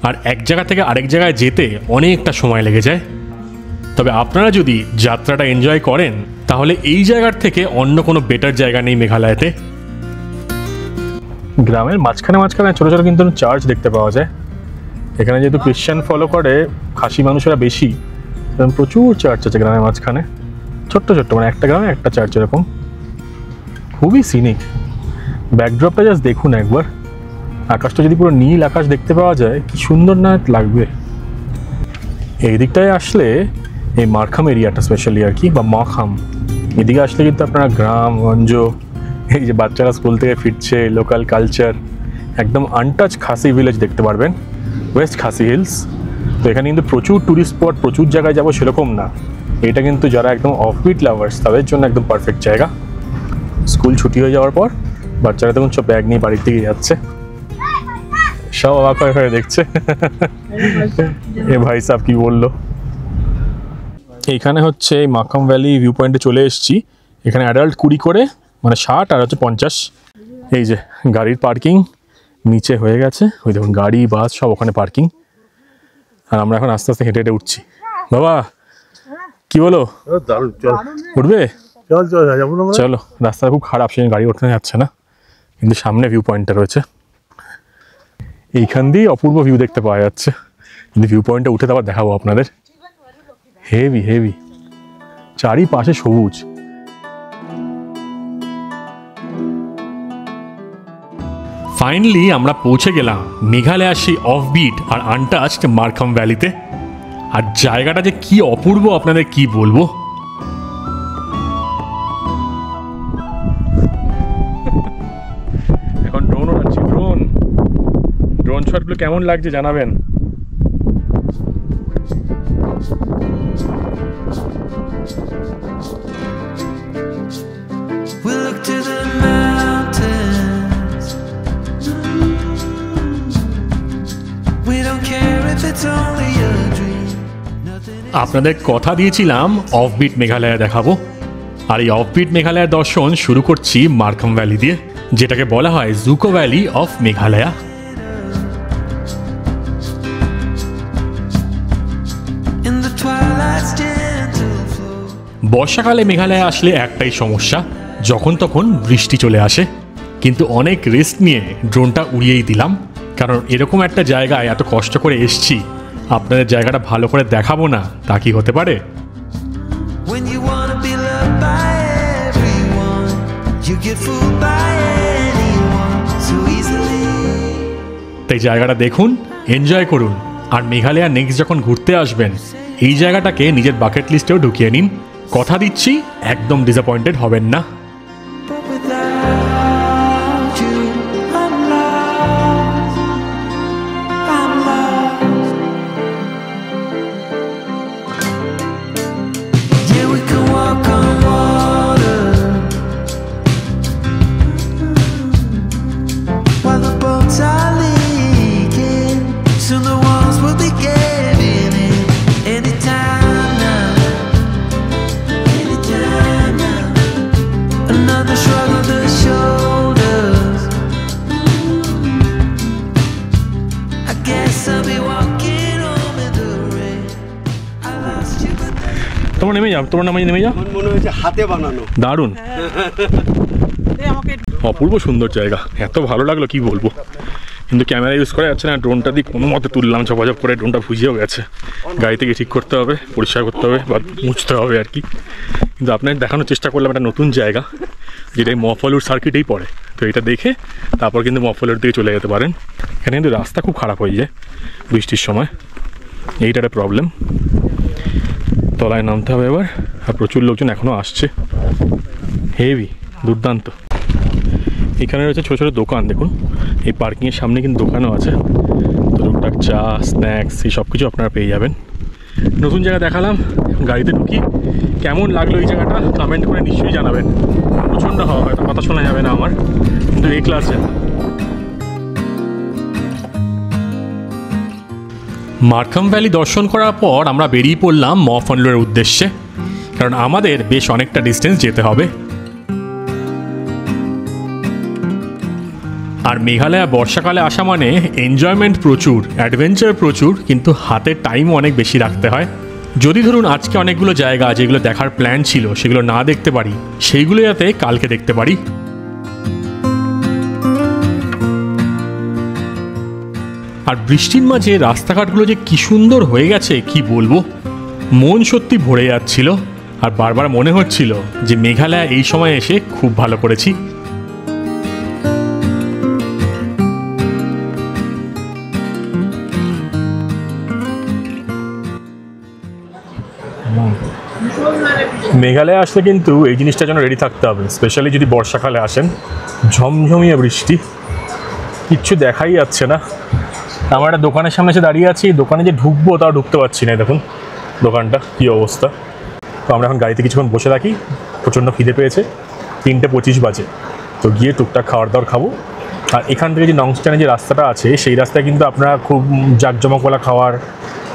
আর এক জায়গা থেকে আরেক জায়গায় যেতে অনেকটা সময় লেগে যায়। তবে আপনারা যদি যাত্রাটা এনজয় করেন তাহলে এই জায়গার থেকে অন্য কোনো বেটার জায়গা নেই মেঘালয়তে। গ্রামের মাঝখানে ছোটো ছোটো কিন্তু চার্চ দেখতে পাওয়া যায়। এখানে যেহেতু খ্রিশ্চান ফলো করে, খাসি মানুষেরা বেশি, প্রচুর চার্চ আছে গ্রামের মাঝখানে, ছোট্ট মানে একটা গ্রামে একটা চার্চ এরকম। খুবই সিনিক ব্যাকড্রপটা, জাস্ট দেখুন একবার। আকাশটা যদি পুরো নীল আকাশ দেখতে পাওয়া যায়, কি সুন্দর না লাগবে। এই দিকটায় আসলে এই মারখাম এরিয়াটা স্পেশালি আর কি, বা মাখাম, এদিকে আসলে কিন্তু আপনারা গ্রামগঞ্জ, এই যে বাচ্চারা স্কুল থেকে ফিরছে, লোকাল কালচার, একদম আনটাচ খাসি ভিলেজ দেখতে পারবেন, ওয়েস্ট খাসি হিলস। তো এখানে কিন্তু প্রচুর ট্যুরিস্ট স্পট, প্রচুর জায়গায় যাবো সেরকম না, এটা কিন্তু যারা একদম অফবিট লাভার্স তাদের জন্য একদম পারফেক্ট জায়গা। স্কুল ছুটি হয়ে যাওয়ার পর বাচ্চারা তখন সব ব্যাগ নিয়ে বাড়ির দিকে যাচ্ছে, সব অবাক হয়ে দেখছে এ ভাই সাহেব কি বললো। এইখানে হচ্ছে এই মাখাম ভ্যালি ভিউ পয়েন্টে চলে এসেছি। এখানে অ্যাডাল্ট 20 করে, মানে 60, আর হচ্ছে 50। এই যে গাড়ির পার্কিং নিচে হয়ে গেছে, ওই দেখুন গাড়ি বাস সব ওখানে পার্কিং। আর আমরা এখন আস্তে আস্তে হেঁটে হেঁটে উঠছি। বাবা কি বলো, উঠবে? চলো, রাস্তা খুব খারাপ, সেই গাড়ি উঠতে যাচ্ছে না, কিন্তু সামনে ভিউ পয়েন্টটা রয়েছে, এইখান দিয়েই অপূর্ব ভিউ দেখতে পাওয়া যাচ্ছে। কিন্তু ভিউ পয়েন্টে উঠে তো আবার দেখাবো আপনাদের, হেভি হেভি, চারিপাশে সবুজ। ফাইনালি আমরা পৌঁছে গেলাম মেঘালয়ের সেই অফবিট আর আনটাচড মারখাম ভ্যালিতে। আর জায়গাটা যে কি অপূর্ব আপনাদের কি বলবো। এখন ড্রোন উড়াচ্ছি, ড্রোন শটগুলো কেমন লাগছে জানাবেন। আপনাদের কথা দিয়েছিলাম অফবিট মেঘালয় দেখাবো, আর এই অফবিট মেঘালয়ের দর্শন শুরু করছি মারখাম ভ্যালি দিয়ে, যেটাকে বলা হয় জুকো ভ্যালি অফ মেঘালয়া। বর্ষাকালে মেঘালয়ে আসলে একটাই সমস্যা, যখন তখন বৃষ্টি চলে আসে। কিন্তু অনেক রিস্ক নিয়ে ড্রোনটা উড়িয়েই দিলাম, কারণ এরকম একটা জায়গায় এত কষ্ট করে এসছি, আপনাদের জায়গাটা ভালো করে দেখাবো না তা কি হতে পারে? তাই জায়গাটা দেখুন, এনজয় করুন, আর মেঘালয়া নেক্সট যখন ঘুরতে আসবেন এই জায়গাটাকে নিজের বাকেট লিস্টেও ঢুকিয়ে নিন। কথা দিচ্ছি একদম ডিসঅ্যাপয়েন্টেড হবেন না। তোমরা নেমে যাও, তোমরা নেমে যাও। মনে হচ্ছে হাতে বানানো, দারুণ, অপূর্ব সুন্দর জায়গা, এত ভালো লাগলো কি বলবো। কিন্তু ক্যামেরা ইউজ করা যাচ্ছে না, ড্রোনটা দিয়ে কোনো মতে তুললাম, ঝপাঝপ করে ড্রোনটা ভিজেও গেছে। গাড়ি থেকে ঠিক করতে হবে, পরিষ্কার করতে হবে বা মুছতে হবে আর কি। কিন্তু আপনার দেখানোর চেষ্টা করলাম একটা নতুন জায়গা, যেটা মফলুর সার্কিটেই পড়ে। তো এটা দেখে তারপর কিন্তু মফলুর দিকে চলে যেতে পারেন। এখানে কিন্তু রাস্তা খুব খারাপ হয়ে যায় বৃষ্টির সময়, এইটা একটা প্রবলেম। তলায় নামতে হবে এবার, আর প্রচুর লোকজন এখনও আসছে, হেভি দুর্দান্ত। এখানে রয়েছে ছোটো ছোটো দোকান, দেখুন এই পার্কিংয়ের সামনে কিন্তু দোকানও আছে। তো টুকটাক চা, স্ন্যাক্স, এই সব কিছু আপনারা পেয়ে যাবেন। নতুন জায়গা দেখালাম, গাড়িতে ঢুকি। কেমন লাগলো এই জায়গাটা কমেন্ট করে নিশ্চয়ই জানাবেন। প্রচণ্ড হাওয়া, হয়তো কথা শোনা যাবে না আমার, কিন্তু এই ক্লাস জায়গা। মারখাম ভ্যালি দর্শন করার পর আমরা বেরিয়ে পড়লাম মফলুরের উদ্দেশ্যে, কারণ আমাদের বেশ অনেকটা ডিস্টেন্স যেতে হবে। আর মেঘালয় বর্ষাকালে আসা মানে এনজয়মেন্ট প্রচুর, অ্যাডভেঞ্চার প্রচুর, কিন্তু হাতে টাইম অনেক বেশি রাখতে হয়। যদি ধরুন আজকে অনেকগুলো জায়গা যেগুলো দেখার প্ল্যান ছিল সেগুলো না দেখতে পারি, সেইগুলো যাতে কালকে দেখতে পারি। আর বৃষ্টির মাঝে রাস্তাঘাটগুলো যে কি সুন্দর হয়ে গেছে কি বলবো, মন সত্যি ভরে যাচ্ছিল। আর বারবার মনে হচ্ছিল যে মেঘালয় এই সময় এসে খুব ভালো করেছি। মেঘালয়ে আসলে কিন্তু এই জিনিসটার জন্য রেডি থাকতে হবে, স্পেশালি যদি বর্ষাকালে আসেন। ঝমঝমিয়ে বৃষ্টি, কিচ্ছু দেখাই যাচ্ছে না। আমার একটা দোকানের সামনে এসে দাঁড়িয়ে আছি, দোকানে যে ঢুকবো তাও ঢুকতে পারছি না। দেখুন দোকানটা কী অবস্থা। তো আমরা এখন গাড়িতে কিছুক্ষণ বসে রাখি, প্রচণ্ড খিদে পেয়েছে, 3:25 বাজে। তো গিয়ে টুকটাক খাবার দাবার খাবো। আর এখান থেকে যে নংস্টানে যে রাস্তাটা আছে সেই রাস্তায় কিন্তু আপনারা খুব জাঁকজমকওয়ালা খাবার,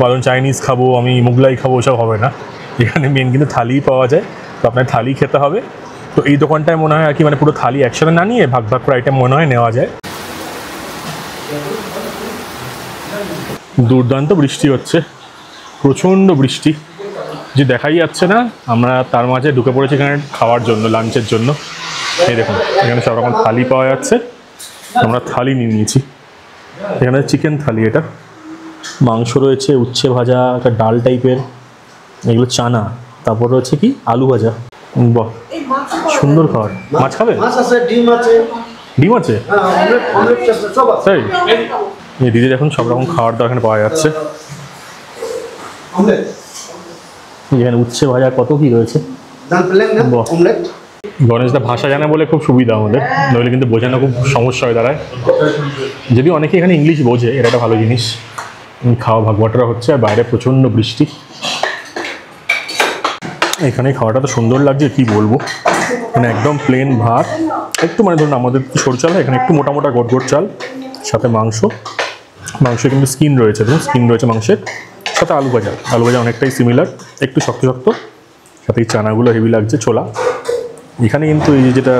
বলুন চাইনিজ খাবো, আমি মোগলাই খাবো, ওসব হবে না। এখানে মেন কিন্তু থালিই পাওয়া যায়, তো আপনার থালি খেতে হবে। তো এই দোকানটায় মনে হয় আর কি, মানে পুরো থালি একসাথে না নিয়ে ভাগ ভাগ করে আইটেম মনে হয় নেওয়া যায়। দুর্দান্ত বৃষ্টি হচ্ছে, প্রচণ্ড বৃষ্টি, যে দেখাই যাচ্ছে না। আমরা তার মাঝে ঢুকে পড়েছি এখানে খাওয়ার জন্য, লাঞ্চের জন্য। এই দেখুন এখানে সব রকম থালি পাওয়া যাচ্ছে, আমরা থালি নিয়ে নিয়েছি। এখানে চিকেন থালি, এটা মাংস রয়েছে, উচ্ছে ভাজা, একটা ডাল টাইপের, এগুলো চানা, তারপর রয়েছে কি আলু ভাজা। বাহ, সুন্দর খাবার। মাছ খাবে? ডিম আছে? তাই এই দিদি দেখুন সব রকম খাবার দাবার এখানে পাওয়া যাচ্ছে। এখানে উচ্ছে ভাজা কত কি রয়েছে। গণেশদা ভাষা জানে বলে খুব সুবিধা আমাদের, নইলে কিন্তু বোঝানো খুব সমস্যা হয়ে দাঁড়ায়। যদি অনেকে এখানে ইংলিশ বোঝে, এটা একটা ভালো জিনিস। খাওয়া ভাগবটরা হচ্ছে, আর বাইরে প্রচণ্ড বৃষ্টি। এখানে খাওয়াটা তো সুন্দর লাগছে, কি বলবো। মানে একদম প্লেন ভাত, একটু মানে ধরুন আমাদের সরু চাল, এখানে একটু মোটা মোটা গোট গোট চাল, সাথে মাংস কিন্তু স্কিন রয়েছে, ধরুন স্কিন রয়েছে মাংসের, সাথে আলু ভাজা অনেকটাই সিমিলার, একটু শক্ত শক্ত, সাথে এই চানাগুলো হেভি লাগছে, ছোলা। এখানে কিন্তু এই যেটা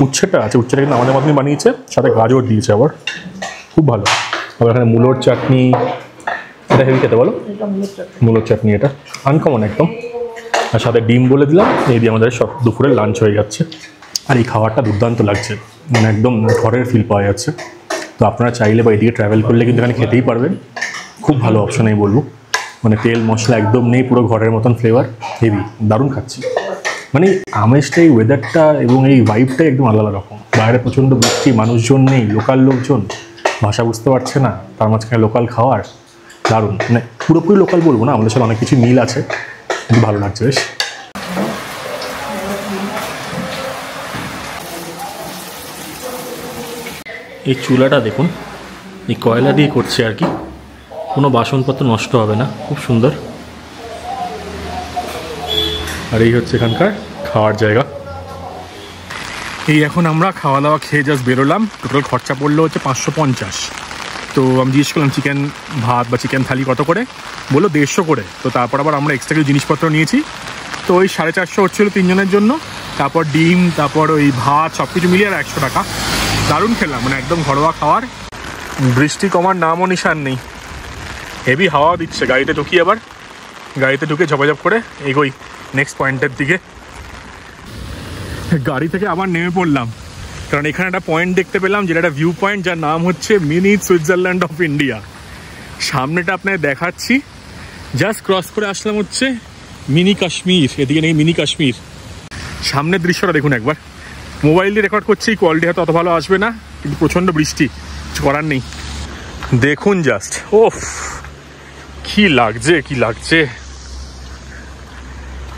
উচ্ছেটা আছে, উচ্ছেটা কিন্তু আমাদের মতনই বানিয়েছে, সাথে গাজর দিয়েছে আবার, খুব ভালো। আবার এখানে মূলোর চাটনি, এটা হেভি খেতে বলো, মূলোর চাটনি, এটা আনকমন একদম। আর সাথে ডিম বলে দিলাম, এই দিয়ে আমাদের সব দুপুরের লাঞ্চ হয়ে যাচ্ছে। আর এই খাবারটা দুর্দান্ত লাগছে, মানে একদম ঘরের ফিল পাওয়া যাচ্ছে। তো আপনারা চাইলে বা এদিকে ট্রাভেল করলে কিন্তু এখানে খেতেই পারবেন, খুব ভালো অপশন আমি বলবো। মানে তেল মশলা একদম নেই, পুরো ঘরের মতন ফ্লেভার, হেভি দারুণ খাচ্ছি। মানে আমেজটা, এই ওয়েদারটা এবং এই ভাইবটাই একদম আলাদা রকম। বাইরে প্রচণ্ড বৃষ্টি, মানুষজন নেই, লোকাল লোকজন, ভাষা বুঝতে পারছে না, তার মাঝখানে লোকাল খাওয়ার, দারুণ। মানে পুরোপুরি লোকাল বলবো না, আমাদের সাথে অনেক কিছু মিল আছে, কিন্তু ভালো লাগছে বেশ। এই চুলাটা দেখুন, এই কয়লা দিয়ে করছে আর কি, কোনো বাসনপত্র নষ্ট হবে না, খুব সুন্দর। আর এই হচ্ছে এখানকার খাওয়ার জায়গা। এই এখন আমরা খাওয়া দাওয়া খেয়ে জাস্ট বেরোলাম, টোটাল খরচা পড়লো হচ্ছে 550। তো আমি জিজ্ঞেস করলাম চিকেন ভাত বা চিকেন থালি কত করে, বললো 150 করে। তো তারপর আবার আমরা এক্সট্রা কিছু জিনিসপত্র নিয়েছি, তো ওই 450 হচ্ছিলো 3 জনের জন্য। তারপর ডিম, তারপর ওই ভাত, সব কিছু মিলিয়ে আর 100 টাকা। দারুণ খেলাম, মানে একদম ঘরোয়া খাবার। বৃষ্টি কমার নামও নিশান নেই, হেভি হাওয়া দিচ্ছে। গাড়িতে ঢুকি, আবার গাড়িতে ঢুকে ঝপাঝপ করে এগোই নেক্সট পয়েন্টের দিকে। গাড়ি থেকে আবার নেমে পড়লাম, কারণ এখানে একটা পয়েন্ট দেখতে পেলাম, যেটা একটা ভিউ পয়েন্ট, যার নাম হচ্ছে মিনি সুইজারল্যান্ড অফ ইন্ডিয়া। সামনেটা আপনাকে দেখাচ্ছি, জাস্ট ক্রস করে আসলাম হচ্ছে মিনি কাশ্মীর, এদিকে নেই মিনি কাশ্মীর। সামনের দৃশ্যটা দেখুন একবার, মোবাইল দিয়ে রেকর্ড করছি, কোয়ালিটি হয়তো অত ভালো আসবে না, কিন্তু প্রচণ্ড বৃষ্টি, কিছু করার নেই। দেখুন জাস্ট, ওফ কি লাগছে, কি লাগছে।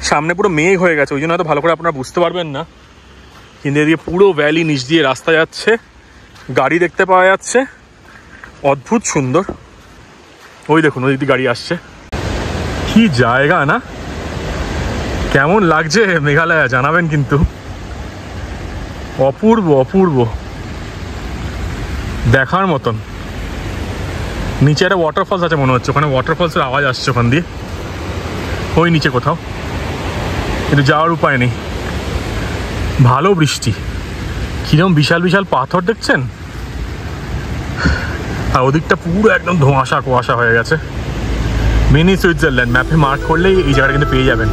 সামনে পুরো মেঘ হয়ে গেছে, ওই জন্য হয়তো ভালো করে আপনারা বুঝতে পারবেন না, কিন্তু এদিকে পুরো ভ্যালি নিচ দিয়ে রাস্তা যাচ্ছে, গাড়ি দেখতে পাওয়া যাচ্ছে, অদ্ভুত সুন্দর। ওই দেখুন ওই দিকে গাড়ি আসছে, কি জায়গা না, কেমন লাগছে মেঘালয় জানাবেন কিন্তু, অপূর্ব অপূর্ব, দেখার মতন। নিচে একটা ওয়াটারফলস আছে মনে হচ্ছে, ওখানে ওয়াটারফলসের আওয়াজ আসছে ওখান দিয়ে, ওই নিচে কোথাও, কিন্তু যাওয়ার উপায় নেই। ভালো বৃষ্টি, কিরকম বিশাল বিশাল পাথর দেখছেন, আর ওদিকটা পুরো একদম ধোঁয়াশা কুয়াশা হয়ে গেছে। মিনি সুইজারল্যান্ড ম্যাপে মার্ক করলেই এই জায়গাটা কিন্তু পেয়ে যাবেন।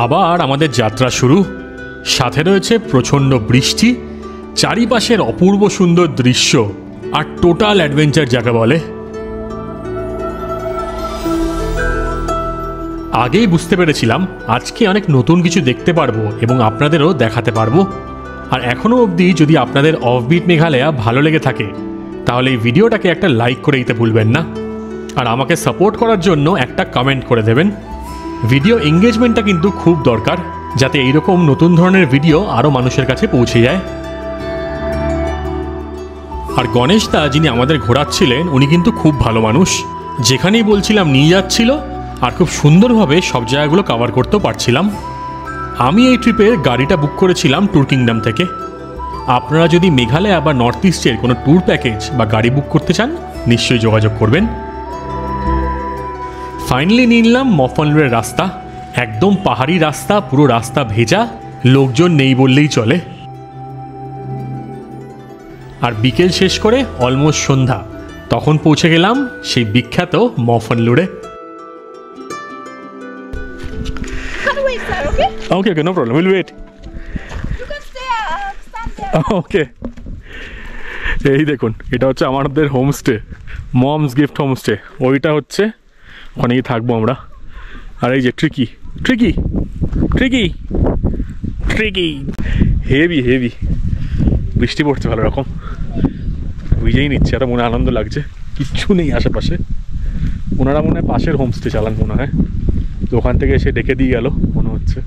আবার আমাদের যাত্রা শুরু, সাথে রয়েছে প্রচণ্ড বৃষ্টি, চারিপাশের অপূর্ব সুন্দর দৃশ্য, আর টোটাল অ্যাডভেঞ্চার যাকে বলে। আগেই বুঝতে পেরেছিলাম আজকে অনেক নতুন কিছু দেখতে পারবো এবং আপনাদেরও দেখাতে পারবো। আর এখনও অবধি যদি আপনাদের অফবিট মেঘালয়া ভালো লেগে থাকে, তাহলে এই ভিডিওটাকে একটা লাইক করে দিতে ভুলবেন না, আর আমাকে সাপোর্ট করার জন্য একটা কমেন্ট করে দেবেন। ভিডিও এঙ্গেজমেন্টটা কিন্তু খুব দরকার, যাতে এইরকম নতুন ধরনের ভিডিও আরও মানুষের কাছে পৌঁছে যায়। আর গণেশদা যিনি আমাদের ঘোরাচ্ছিলেন, উনি কিন্তু খুব ভালো মানুষ, যেখানেই বলছিলাম নিয়ে যাচ্ছিল, আর খুব সুন্দরভাবে সব জায়গাগুলো কভার করতেও পারছিলাম। আমি এই ট্রিপের গাড়িটা বুক করেছিলাম ট্যুর কিংডম থেকে। আপনারা যদি মেঘালয় বা নর্থ ইস্টের কোনো ট্যুর প্যাকেজ বা গাড়ি বুক করতে চান, নিশ্চয়ই যোগাযোগ করবেন। ফাইনালি নিয়ে নিলাম মফনলের রাস্তা, একদম পাহাড়ি রাস্তা, পুরো রাস্তা ভেজা, লোকজন নেই বললেই চলে। আর বিকেল শেষ করে অলমোস্ট সন্ধ্যা, তখন পৌঁছে গেলাম সেই বিখ্যাত মফনলুরে। ওকে ওকে, নো প্রবলেম, উইল ওয়েট। ওকে, এই দেখুন এটা হচ্ছে আমাদের হোমস্টে, মমস গিফট হোমস্টে। ওইটা হচ্ছে ওখানেই থাকবো আমরা। আর এই যে tricky tricky tricky tricky, heavy heavy বৃষ্টি পড়ছে ভালো রকম, বুঝেই নিচ্ছে, একটা মনে আনন্দ লাগছে। কিচ্ছু নেই আশেপাশে, ওনারা মনে হয় পাশের হোমস্টে চালান মনে হয়, তো ওখান থেকে এসে ডেকে দিয়ে গেল মনে হচ্ছে।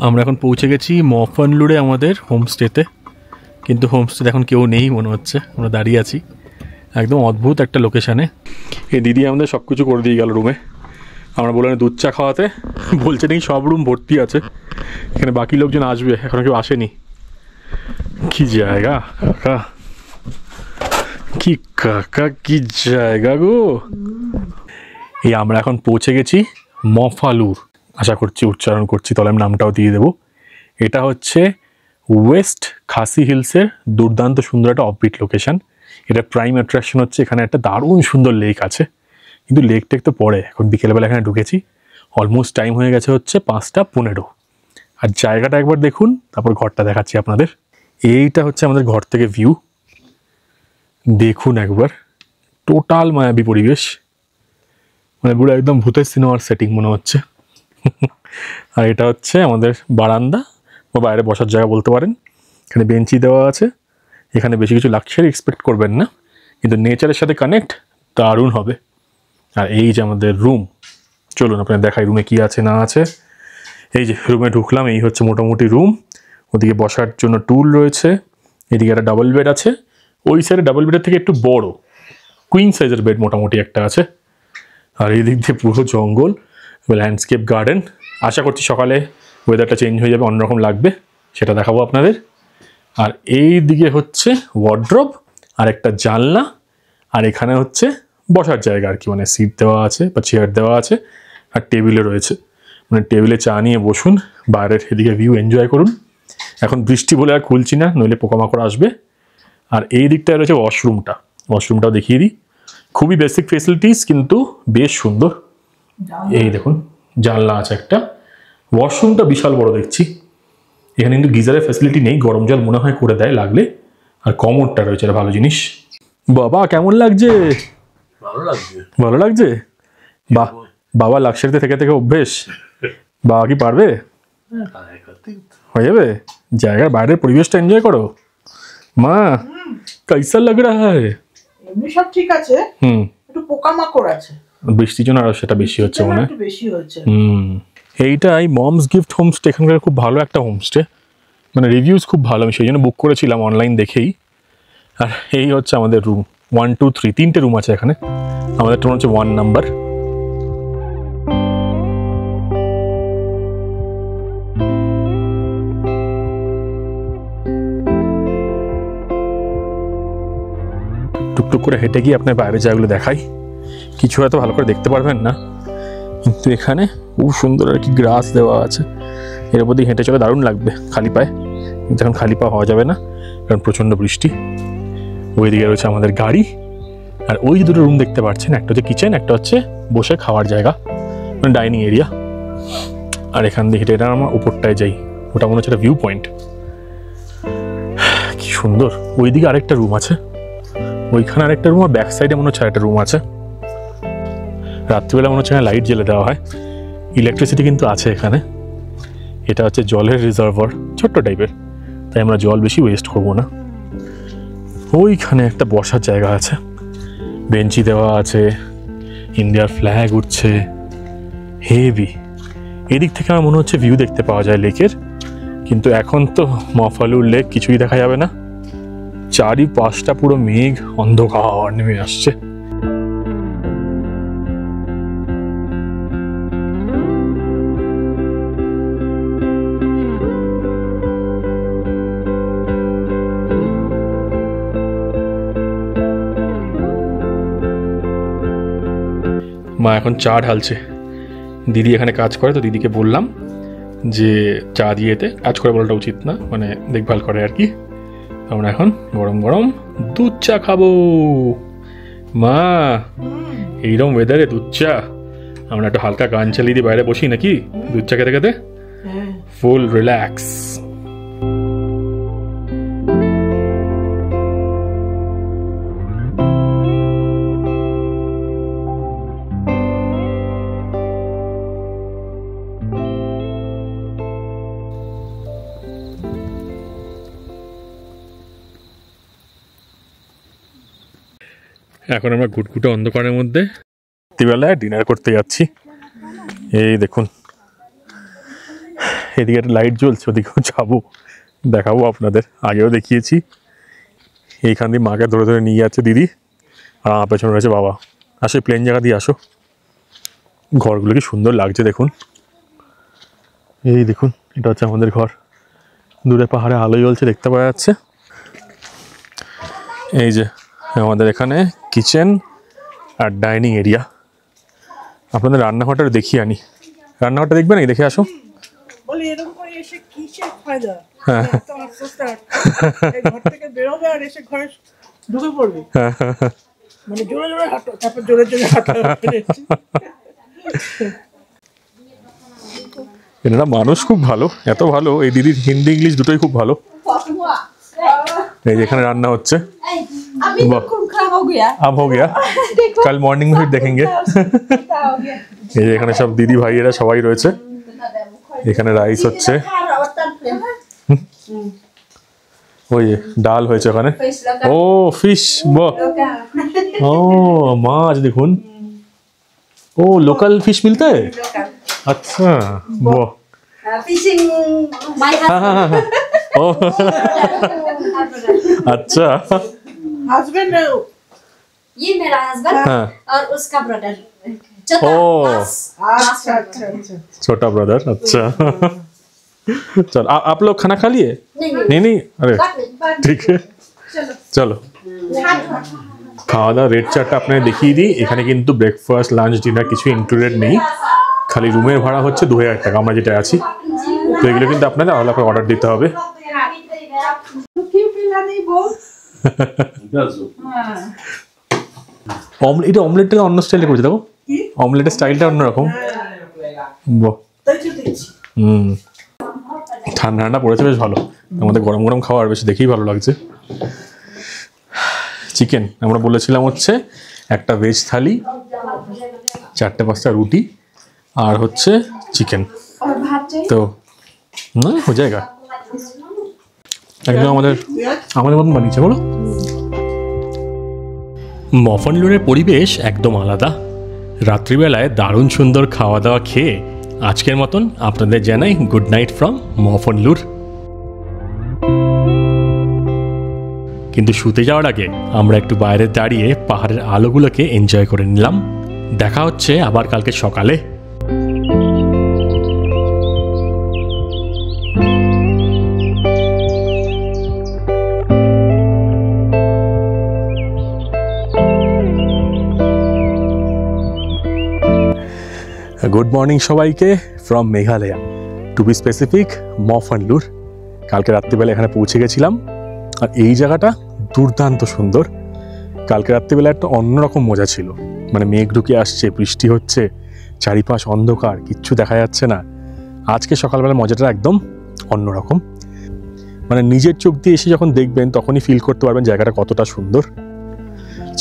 আমরা এখন পৌঁছে গেছি মফনলুরে আমাদের হোমস্টেতে, কিন্তু হোমস্টেতে এখন কেউ নেই মনে হচ্ছে, আমরা দাঁড়িয়ে আছি একদম অদ্ভুত একটা লোকেশানে। এই দিদি আমাদের সব কিছু করে দিয়ে গেল রুমে। আমরা বললাম দুধ চা খাওয়াতে, বলছে নাকি সব রুম ভর্তি আছে, এখানে বাকি লোকজন আসবে, এখনো কেউ আসেনি। কি জায়গা কাকা, কি কাকা, কি জায়গা গো। এই আমরা এখন পৌঁছে গেছি মফালুর, আশা করছি উচ্চারণ করছি, তাহলে আমি নামটাও দিয়ে দেবো। এটা হচ্ছে ওয়েস্ট খাসি হিলসের দুর্দান্ত সুন্দর একটা অফবিট লোকেশন। এটা প্রাইম অ্যাট্রাকশন হচ্ছে এখানে একটা দারুণ সুন্দর লেক আছে, কিন্তু লেক টেক তো পরে, এখন বিকেলবেলা এখানে ঢুকেছি, অলমোস্ট টাইম হয়ে গেছে হচ্ছে 5:15। আর জায়গাটা একবার দেখুন, তারপর ঘরটা দেখাচ্ছি আপনাদের। এইটা হচ্ছে আমাদের ঘর থেকে ভিউ, দেখুন একবার, টোটাল মায়াবী পরিবেশ, মানে পুরো একদম ভূতের সিনেমার সেটিং মনে হচ্ছে। আর এটা হচ্ছে আমাদের বারান্দা বা বাইরে বসার জায়গা বলতে পারেন। এখানে বেঞ্চি দেওয়া আছে, এখানে বেশি কিছু লাক্সারি এক্সপেক্ট করবেন না, কিন্তু নেচারের সাথে কানেক্ট দারুণ হবে। আর এই যে আমাদের রুম, চলুন আপনার দেখাই রুমে কি আছে না আছে। এই যে রুমে ঢুকলাম, এই হচ্ছে মোটামুটি রুম। ওদিকে বসার জন্য টুল রয়েছে, এদিকে একটা ডাবল বেড আছে, ওই সাইডে ডাবল বেডের থেকে একটু বড় কুইন সাইজের বেড মোটামুটি একটা আছে। আর এই দিক দিয়ে পুরো জঙ্গল, ল্যান্ডস্কেপ গার্ডেন। আশা করছি সকালে ওয়েদারটা চেঞ্জ হয়ে যাবে, অন্যরকম লাগবে, সেটা দেখাবো আপনাদের। আর এই দিকে হচ্ছে ওয়ার্ড্রোব আর একটা জানলা, আর এখানে হচ্ছে বসার জায়গা আর কি, মানে সিট দেওয়া আছে বা চেয়ার দেওয়া আছে, আর টেবিলে রয়েছে, মানে টেবিলে চা নিয়ে বসুন, বাইরের এদিকে ভিউ এনজয় করুন। এখন বৃষ্টি বলে আর খুলছি না, নইলে পোকামাকড় আসবে। আর এই দিকটায় রয়েছে ওয়াশরুমটা, ওয়াশরুমটাও দেখিয়ে দিই। খুবই বেসিক ফেসিলিটিস, কিন্তু বেশ সুন্দর। এই দেখুন জানলা আছে একটা, ওয়াশরুমটা বিশাল বড় দেখছি। এখানে কিন্তু গিজারের ফ্যাসিলিটি নেই, গরম জল মনে হয় করে দেয় লাগলে। আর কমোডটা রয়েছে, এটা ভালো জিনিস। বাবা কেমন লাগছে? ভালো লাগছে, ভালো লাগছে। বাহ, বাবা লাক্সারিতে থেকে থেকে অভ্যেস, বাবা কি পারবে? হয়ে যাবে। জায়গার বাইরের পরিবেশটা এনজয় করো। মা कैसा लग रहा है? এমনি সব ঠিক আছে, একটু পোকামাকড় আছে, বৃষ্টির জন্য আরো সেটা বেশি হচ্ছে মনে হয়। একটু বেশি হচ্ছে। এইটাই মমস গিফট হোমস্টে, এখানকার খুব ভালো একটা হোমস্টে, মানে রিভিউজ খুব ভালো, আমি সেই জন্য বুক করেছিলাম অনলাইন দেখেই। আর এই হচ্ছে আমাদের রুম 1 2 3, 3টে রুম আছে এখানে, আমাদের রুম হচ্ছে 1 নাম্বার। টুকটুক করে হেঁটে গিয়ে আপনার বাইরে জায়গাগুলো দেখাই। কিছু হয়তো ভালো করে দেখতে পারবেন না, কিন্তু এখানে খুব সুন্দর আর কি গ্রাস দেওয়া আছে, এর উপর দিয়ে হেঁটে চলে দারুণ লাগবে খালি পায়ে, কিন্তু এখন খালি পা হওয়া যাবে না কারণ প্রচণ্ড বৃষ্টি। ওইদিকে রয়েছে আমাদের গাড়ি, আর ওই যে দুটো রুম দেখতে পাচ্ছেন, একটা হচ্ছে কিচেন, একটা হচ্ছে বসে খাওয়ার জায়গা, মানে ডাইনিং এরিয়া। আর এখান দিয়ে হেঁটে আমরা উপরটায় যাই, ওটা মনে হচ্ছে একটা ভিউ পয়েন্ট, কি সুন্দর। ওইদিকে আরেকটা রুম আছে, ওইখানে আরেকটা রুম, আর ব্যাক সাইডে মনে হচ্ছে আরেকটা রুম আছে। রাত্রিবেলা মনে হচ্ছে এখানে লাইট জ্বেলে দেওয়া হয়, ইলেকট্রিসিটি কিন্তু আছে এখানে। এটা হচ্ছে জলের রিজার্ভার, ছোট্ট টাইপের, তাই আমরা জল বেশি ওয়েস্ট করবো না। ওইখানে একটা বসার জায়গা আছে, বেঞ্চি দেওয়া আছে, ইন্ডিয়ার ফ্ল্যাগ উঠছে, হেভি। এদিক থেকে আমার মনে হচ্ছে ভিউ দেখতে পাওয়া যায় লেকের, কিন্তু এখন তো মফালুর লেক কিছুই দেখা যাবে না, চারিপাশটা পুরো মেঘ অন্ধকার নেমে আসছে। মা এখন চা ঢালছে, দিদি এখানে কাজ করে, তো দিদিকে বললাম যে চা দিয়েতে, কাজ করে বলাটা উচিত না, মানে দেখভাল করে আর কি। আমরা এখন গরম গরম দুধ চা খাবো। মা, এইরকম ওয়েদারে দুধ চা? আমরা একটু হালকা গান চালিয়ে দিয়ে বাইরে বসি নাকি দুধ চা খেতে খেতে? ফুল রিল্যাক্স। এখন আমরা ঘুটঘুটে অন্ধকারের মধ্যে রাত্রিবেলায় ডিনার করতে যাচ্ছি। এই দেখুন, এদিকে একটা লাইট জ্বলছে, ওদিকেও যাবো, দেখাবো আপনাদের। আগেও দেখিয়েছি। এইখান দিয়ে মাকে ধরে ধরে নিয়ে যাচ্ছে দিদি, আর আমার পেছনে রয়েছে বাবা। আসো, প্লেন জায়গা দিয়ে আসো। ঘরগুলো কি সুন্দর লাগছে দেখুন। এই দেখুন, এটা হচ্ছে আমাদের ঘর। দূরে পাহাড়ে আলো জ্বলছে, দেখতে পাওয়া যাচ্ছে। এই যে আমাদের এখানে কিচেন আর ডাইনিং এরিয়া। আপনাদের রান্নাঘরটা দেখিয়ে আনি। রান্নাঘরটা দেখবে নাকি? দেখে আসো। এনারা মানুষ খুব ভালো, এত ভালো। এই দিদির হিন্দি ইংলিশ দুটোই খুব ভালো। এই যে এখানে রান্না হচ্ছে। अब हो गया, कल मॉर्निंग में फिर देखेंगे। এই যে এখানে সব দিদি ভাইয়েরা সবাই রয়েছে। এখানে রাইস হচ্ছে, ওই ডাল হয়েছে ওখানে। ও ফিশ, বাহ। ও মাছ দেখুন। ও লোকাল फिश मिलता है? अच्छा, वाह। Fishing my husband. ओ अच्छा, हस्बैंड ये मेरा हस्बैंड और उसका ब्रदर छोटा ब्रदर। अच्छा, चलो आप लोग खाना खा लिए? नहीं, अरे ठीक है, চলো। খাওয়া দাওয়া রেট চার্টটা আপনাদের দেখিয়ে দিই। এখানে কিন্তু ব্রেকফাস্ট, লাঞ্চ, ডিনার কিছু ইনক্লুডেড নেই। খালি রুমের ভাড়া হচ্ছে 2000 টাকা, আমরা যেটা আছি। তো এগুলো কিন্তু আপনাদের আলাদা অর্ডার দিতে হবে। এটা অমলেটটা অন্য স্টাইলে করেছে, দেখো অমলেটের স্টাইলটা অন্যরকম। ঠান্ডা ঠান্ডা পড়েছে, বেশ ভালো। আমাদের গরম গরম খাওয়ার বেশ দেখেই ভালো লাগছে। চিকেন আমরা বলেছিলাম হচ্ছে একটা ভেজ থালি, 4-5টা রুটি, আর হচ্ছে চিকেন। তো না হয়ে যায়গা, একদম আমাদের মতন বানিয়েছে। বলো, মফনলুরের পরিবেশ একদম আলাদা। রাত্রিবেলায় দারুণ সুন্দর খাওয়া দাওয়া খেয়ে আজকের মতন আপনাদের জানাই গুড নাইট ফ্রম মফনলুর। কিন্তু শুতে যাওয়ার আগে আমরা একটু বাইরে দাঁড়িয়ে পাহাড়ের আলোগুলোকে এনজয় করে নিলাম। দেখা হচ্ছে আবার কালকে সকালে। গুড মর্নিং সবাইকে from Meghalaya, to be specific Mawphanlur. কালকে রাত্রিবেলা এখানে পৌঁছে গেছিলাম, আর এই জায়গাটা দুর্দান্ত সুন্দর। কালকে রাত্রিবেলা একটা অন্যরকম মজা ছিল। মানে মেঘ ঢুকে আসছে, বৃষ্টি হচ্ছে, চারিপাশ অন্ধকার, কিচ্ছু দেখা যাচ্ছে না। আজকে সকালবেলা মজাটা একদম অন্যরকম। মানে নিজের চোখ দিয়ে এসে যখন দেখবেন তখনই ফিল করতে পারবেন জায়গাটা কতটা সুন্দর।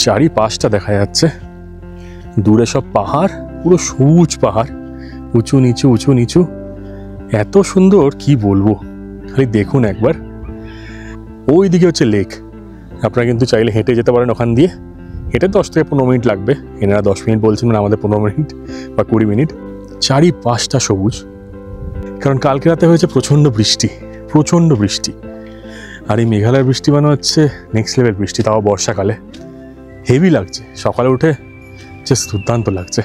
চারিপাশটা দেখা যাচ্ছে, দূরে সব পাহাড়, পুরো সবুজ পাহাড়, উঁচু নিচু উঁচু নিচু, এত সুন্দর কি বলবো। খালি দেখুন একবার। ওই দিকে হচ্ছে লেক। আপনারা কিন্তু চাইলে হেঁটে যেতে পারেন ওখান দিয়ে। হেঁটে 10 থেকে 15 মিনিট লাগবে। এনারা 10 মিনিট বলছেন, মানে আমাদের 15 মিনিট বা 20 মিনিট। চারিপাশটা সবুজ, কারণ কালকে রাতে হয়েছে প্রচণ্ড বৃষ্টি। আর এই মেঘালয়ের বৃষ্টি মানে হচ্ছে নেক্সট লেভেল বৃষ্টি, তাও বর্ষাকালে। হেভি লাগছে, সকালে উঠে জাস্ট দুর্দান্ত লাগছে।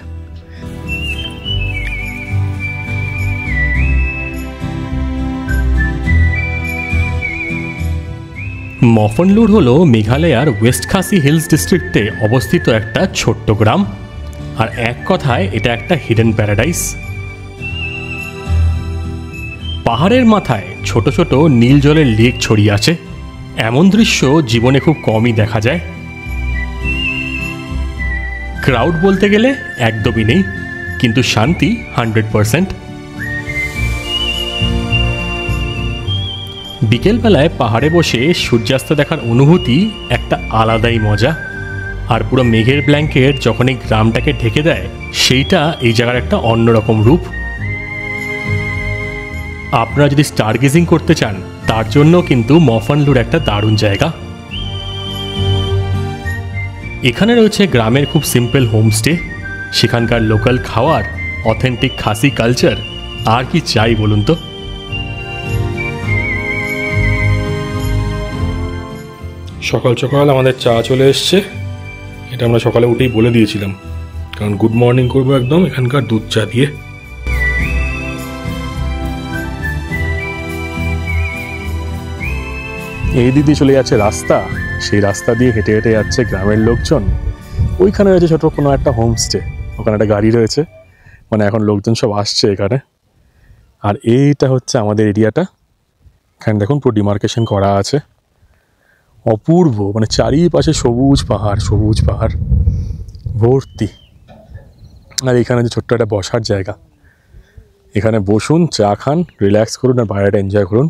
মফনলুর হলো মেঘালয়ার ওয়েস্ট খাসি হিলস ডিস্ট্রিক্টে অবস্থিত একটা ছোট্ট গ্রাম। আর এক কথায় এটা একটা হিডেন প্যারাডাইস। পাহাড়ের মাথায় ছোট ছোট নীল জলের লেক ছড়িয়ে আছে, এমন দৃশ্য জীবনে খুব কমই দেখা যায়। ক্রাউড বলতে গেলে একদমই নেই, কিন্তু শান্তি 100%। বিকেলবেলায় পাহাড়ে বসে সূর্যাস্ত দেখার অনুভূতি একটা আলাদাই মজা। আর পুরো মেঘের ব্ল্যাঙ্কেট যখন এই গ্রামটাকে ঢেকে দেয়, সেইটা এই জায়গার একটা অন্যরকম রূপ। আপনারা যদি স্টার গেজিং করতে চান, তার জন্য কিন্তু মফনলুর একটা দারুণ জায়গা। এখানে রয়েছে গ্রামের খুব সিম্পল হোমস্টে, সেখানকার লোকাল খাওয়ার, অথেন্টিক খাসি কালচার, আর কি চাই বলুন তো। সকাল সকাল আমাদের চা চলে এসছে। এটা আমরা সকালে উঠেই বলে দিয়েছিলাম, কারণ গুড মর্নিং করবো একদম এখানকার দুধ চা দিয়ে। এই দিদি চলে যাচ্ছে রাস্তা, সেই রাস্তা দিয়ে হেঁটে হেঁটে যাচ্ছে গ্রামের লোকজন। ওইখানে রয়েছে ছোট কোনো একটা হোমস্টে, ওখানে একটা গাড়ি রয়েছে, মানে এখন লোকজন সব আসছে এখানে। আর এইটা হচ্ছে আমাদের এরিয়াটা। এখানে দেখুন পুরো ডিমার্কেশন করা আছে, অপূর্ব, মানে চারিপাশে সবুজ পাহাড় ভর্তি। আর এখানে যে ছোট্ট একটা বসার জায়গা, এখানে বসুন, চা খান, রিল্যাক্স করুন আর বাইরেটা এনজয় করুন।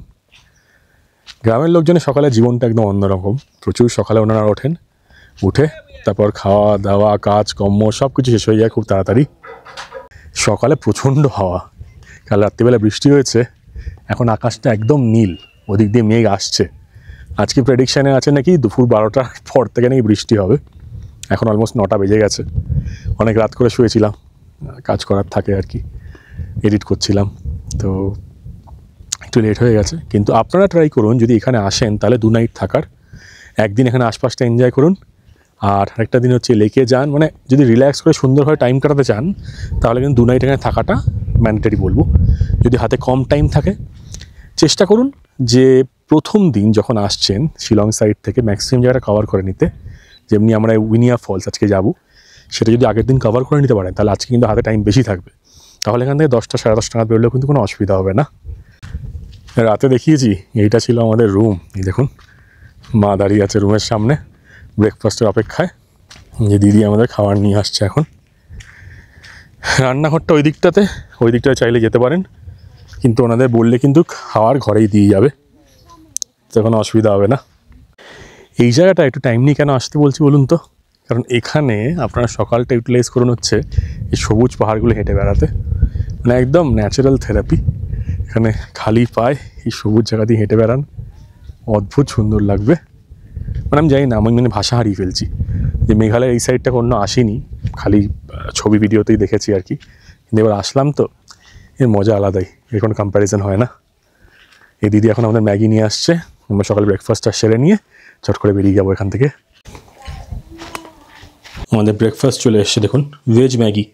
গ্রামের লোকজনের সকালে জীবনটা একদম অন্যরকম। প্রচুর সকালে ওনারা ওঠেন, উঠে তারপর খাওয়া দাওয়া কাজ কর্ম সব কিছু শেষ হয়ে যায় খুব তাড়াতাড়ি। সকালে প্রচণ্ড হাওয়া, কাল রাত্রিবেলা বৃষ্টি হয়েছে, এখন আকাশটা একদম নীল, ওদিক দিয়ে মেঘ আসছে। আজকে প্রেডিকশানে আছে নাকি দুপুর 12টার পর থেকে নাকি বৃষ্টি হবে। এখন অলমোস্ট 9টা বেজে গেছে, অনেক রাত করে শুয়েছিলাম, কাজ করার থাকে আর কি, এডিট করছিলাম, তো একটু লেট হয়ে গেছে। কিন্তু আপনারা ট্রাই করুন, যদি এখানে আসেন তাহলে 2 নাইট থাকার। একদিন এখানে আশপাশটা এনজয় করুন, আর একটা দিন হচ্ছে লেকে যান। মানে যদি রিল্যাক্স করে সুন্দরভাবে টাইম কাটাতে চান তাহলে কিন্তু 2 নাইট এখানে থাকাটা ম্যান্ডেটরি বলবো। যদি হাতে কম টাইম থাকে, চেষ্টা করুন যে প্রথম দিন যখন আসছেন শিলং সাইড থেকে ম্যাক্সিমাম জায়গাটা কভার করে নিতে। যেমনি আমরা উইনিয়া ফলস আজকে যাব, সেটা যদি আগের দিন কভার করে নিতে পারেন তাহলে আজকে কিন্তু হাতে টাইম বেশি থাকবে। তাহলে এখান থেকে 10টা সাড়ে 10টা নাগাদ বেরোলেও কিন্তু কোনো অসুবিধা হবে না। রাতে দেখিয়েছি, এইটা ছিল আমাদের রুম। এই দেখুন মা দাঁড়িয়ে আছে রুমের সামনে ব্রেকফাস্টের অপেক্ষায়, যে দিদি আমাদের খাবার নিয়ে আসছে এখন। রান্নাঘরটা ওই দিকটায় চাইলে যেতে পারেন, কিন্তু ওনাদের বললে কিন্তু খাওয়ার ঘরেই দিয়ে যাবে, তো কোনো অসুবিধা হবে না। এই জায়গাটা একটু টাইম নিয়ে কেন আসতে বলছি বলুন তো, কারণ এখানে আপনারা সকালটা ইউটিলাইজ করুন হচ্ছে এই সবুজ পাহাড়গুলো হেঁটে বেড়াতে, মানে একদম ন্যাচারাল থেরাপি। এখানে খালি পায়ে এই সবুজ জায়গা দিয়ে হেঁটে বেড়ান, অদ্ভুত সুন্দর লাগবে। মানে আমি জানি না, আমি মানে ভাষা হারিয়ে ফেলছি যে মেঘালয়ের এই সাইডটা কোনো আসিনি, খালি ছবি ভিডিওতেই দেখেছি আর কি। কিন্তু এবার আসলাম তো এর মজা আলাদাই, এর কোনো কম্প্যারিজন হয় না। এই দিদি এখন আমাদের ম্যাগি নিয়ে আসছে, আমরা সকালে ব্রেকফাস্টটা সেরে নিয়ে চট করে বেরিয়ে যাবো এখান থেকে। আমাদের ব্রেকফাস্ট চলে এসছে, দেখুন ভেজ ম্যাগি।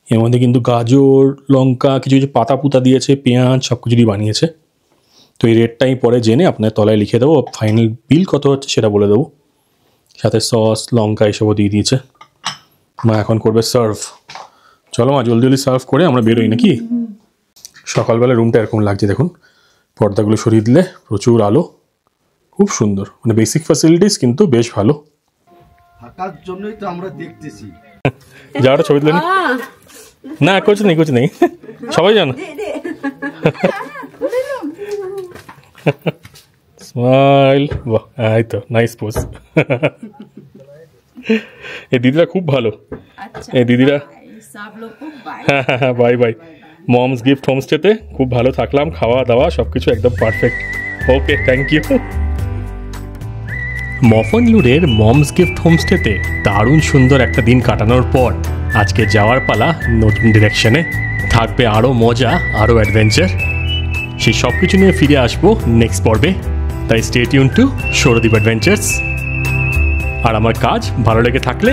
এর মধ্যে কিন্তু গাজর, লঙ্কা, কিছু কিছু পাতা পুতা দিয়েছে, পেঁয়াজ সব কিছু দিয়ে বানিয়েছে। তো এই রেটটাই পরে জেনে আপনার তলায় লিখে দেবো, ফাইনাল বিল কত হচ্ছে সেটা বলে দেবো। সাথে সস, লঙ্কা এসবও দিয়ে দিয়েছে। মা এখন করবে সার্ভ। চলো মা জলদি জলদি সার্ভ করে আমরা বেরোই নাকি। সকালবেলা রুমটা এরকম লাগছে দেখুন, পর্দাগুলো সরিয়ে দিলে প্রচুর আলো, খুব সুন্দর, মানে বেসিক ফ্যাসিলিটিস কিন্তু বেশ ভালো। থাকার জন্যই তো আমরা দেখতেছি। যাওয়াটা ছবি তুলে না, কিছু নেই সবাই জানো। স্মাইল, বাহ, এই তো নাইস পোজ। এই দিদিরা খুব ভালো, এই দিদিরা। হ্যাঁ বাই বাই। মমস গিফট হোমস্টেতে খুব ভালো থাকলাম, খাওয়া দাওয়া সব কিছু একদম পারফেক্ট। Okay, thank you. মফনলুরের মমস গিফট হোমস্টেতে দারুণ সুন্দর একটা দিন কাটানোর পর আজকে যাওয়ার পালা নতুন ডিরেকশনে। থাকবে আরও মজা, আরও অ্যাডভেঞ্চার, সেই সব কিছু নিয়ে ফিরে আসবো নেক্সট পর্বে। তাই stay tune to Sourodeep Adventures. আর আমার কাজ ভালো লেগে থাকলে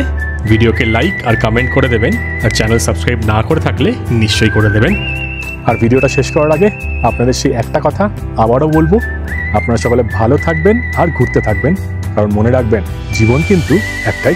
ভিডিওকে লাইক আর কমেন্ট করে দেবেন, আর চ্যানেল সাবস্ক্রাইব না করে থাকলে নিশ্চয়ই করে দেবেন। আর ভিডিওটা শেষ করার আগে আপনাদের সেই একটা কথা আবারও বলবো, আপনারা সকলে ভালো থাকবেন আর ঘুরতে থাকবেন, কারণ মনে রাখবেন জীবন কিন্তু একটাই।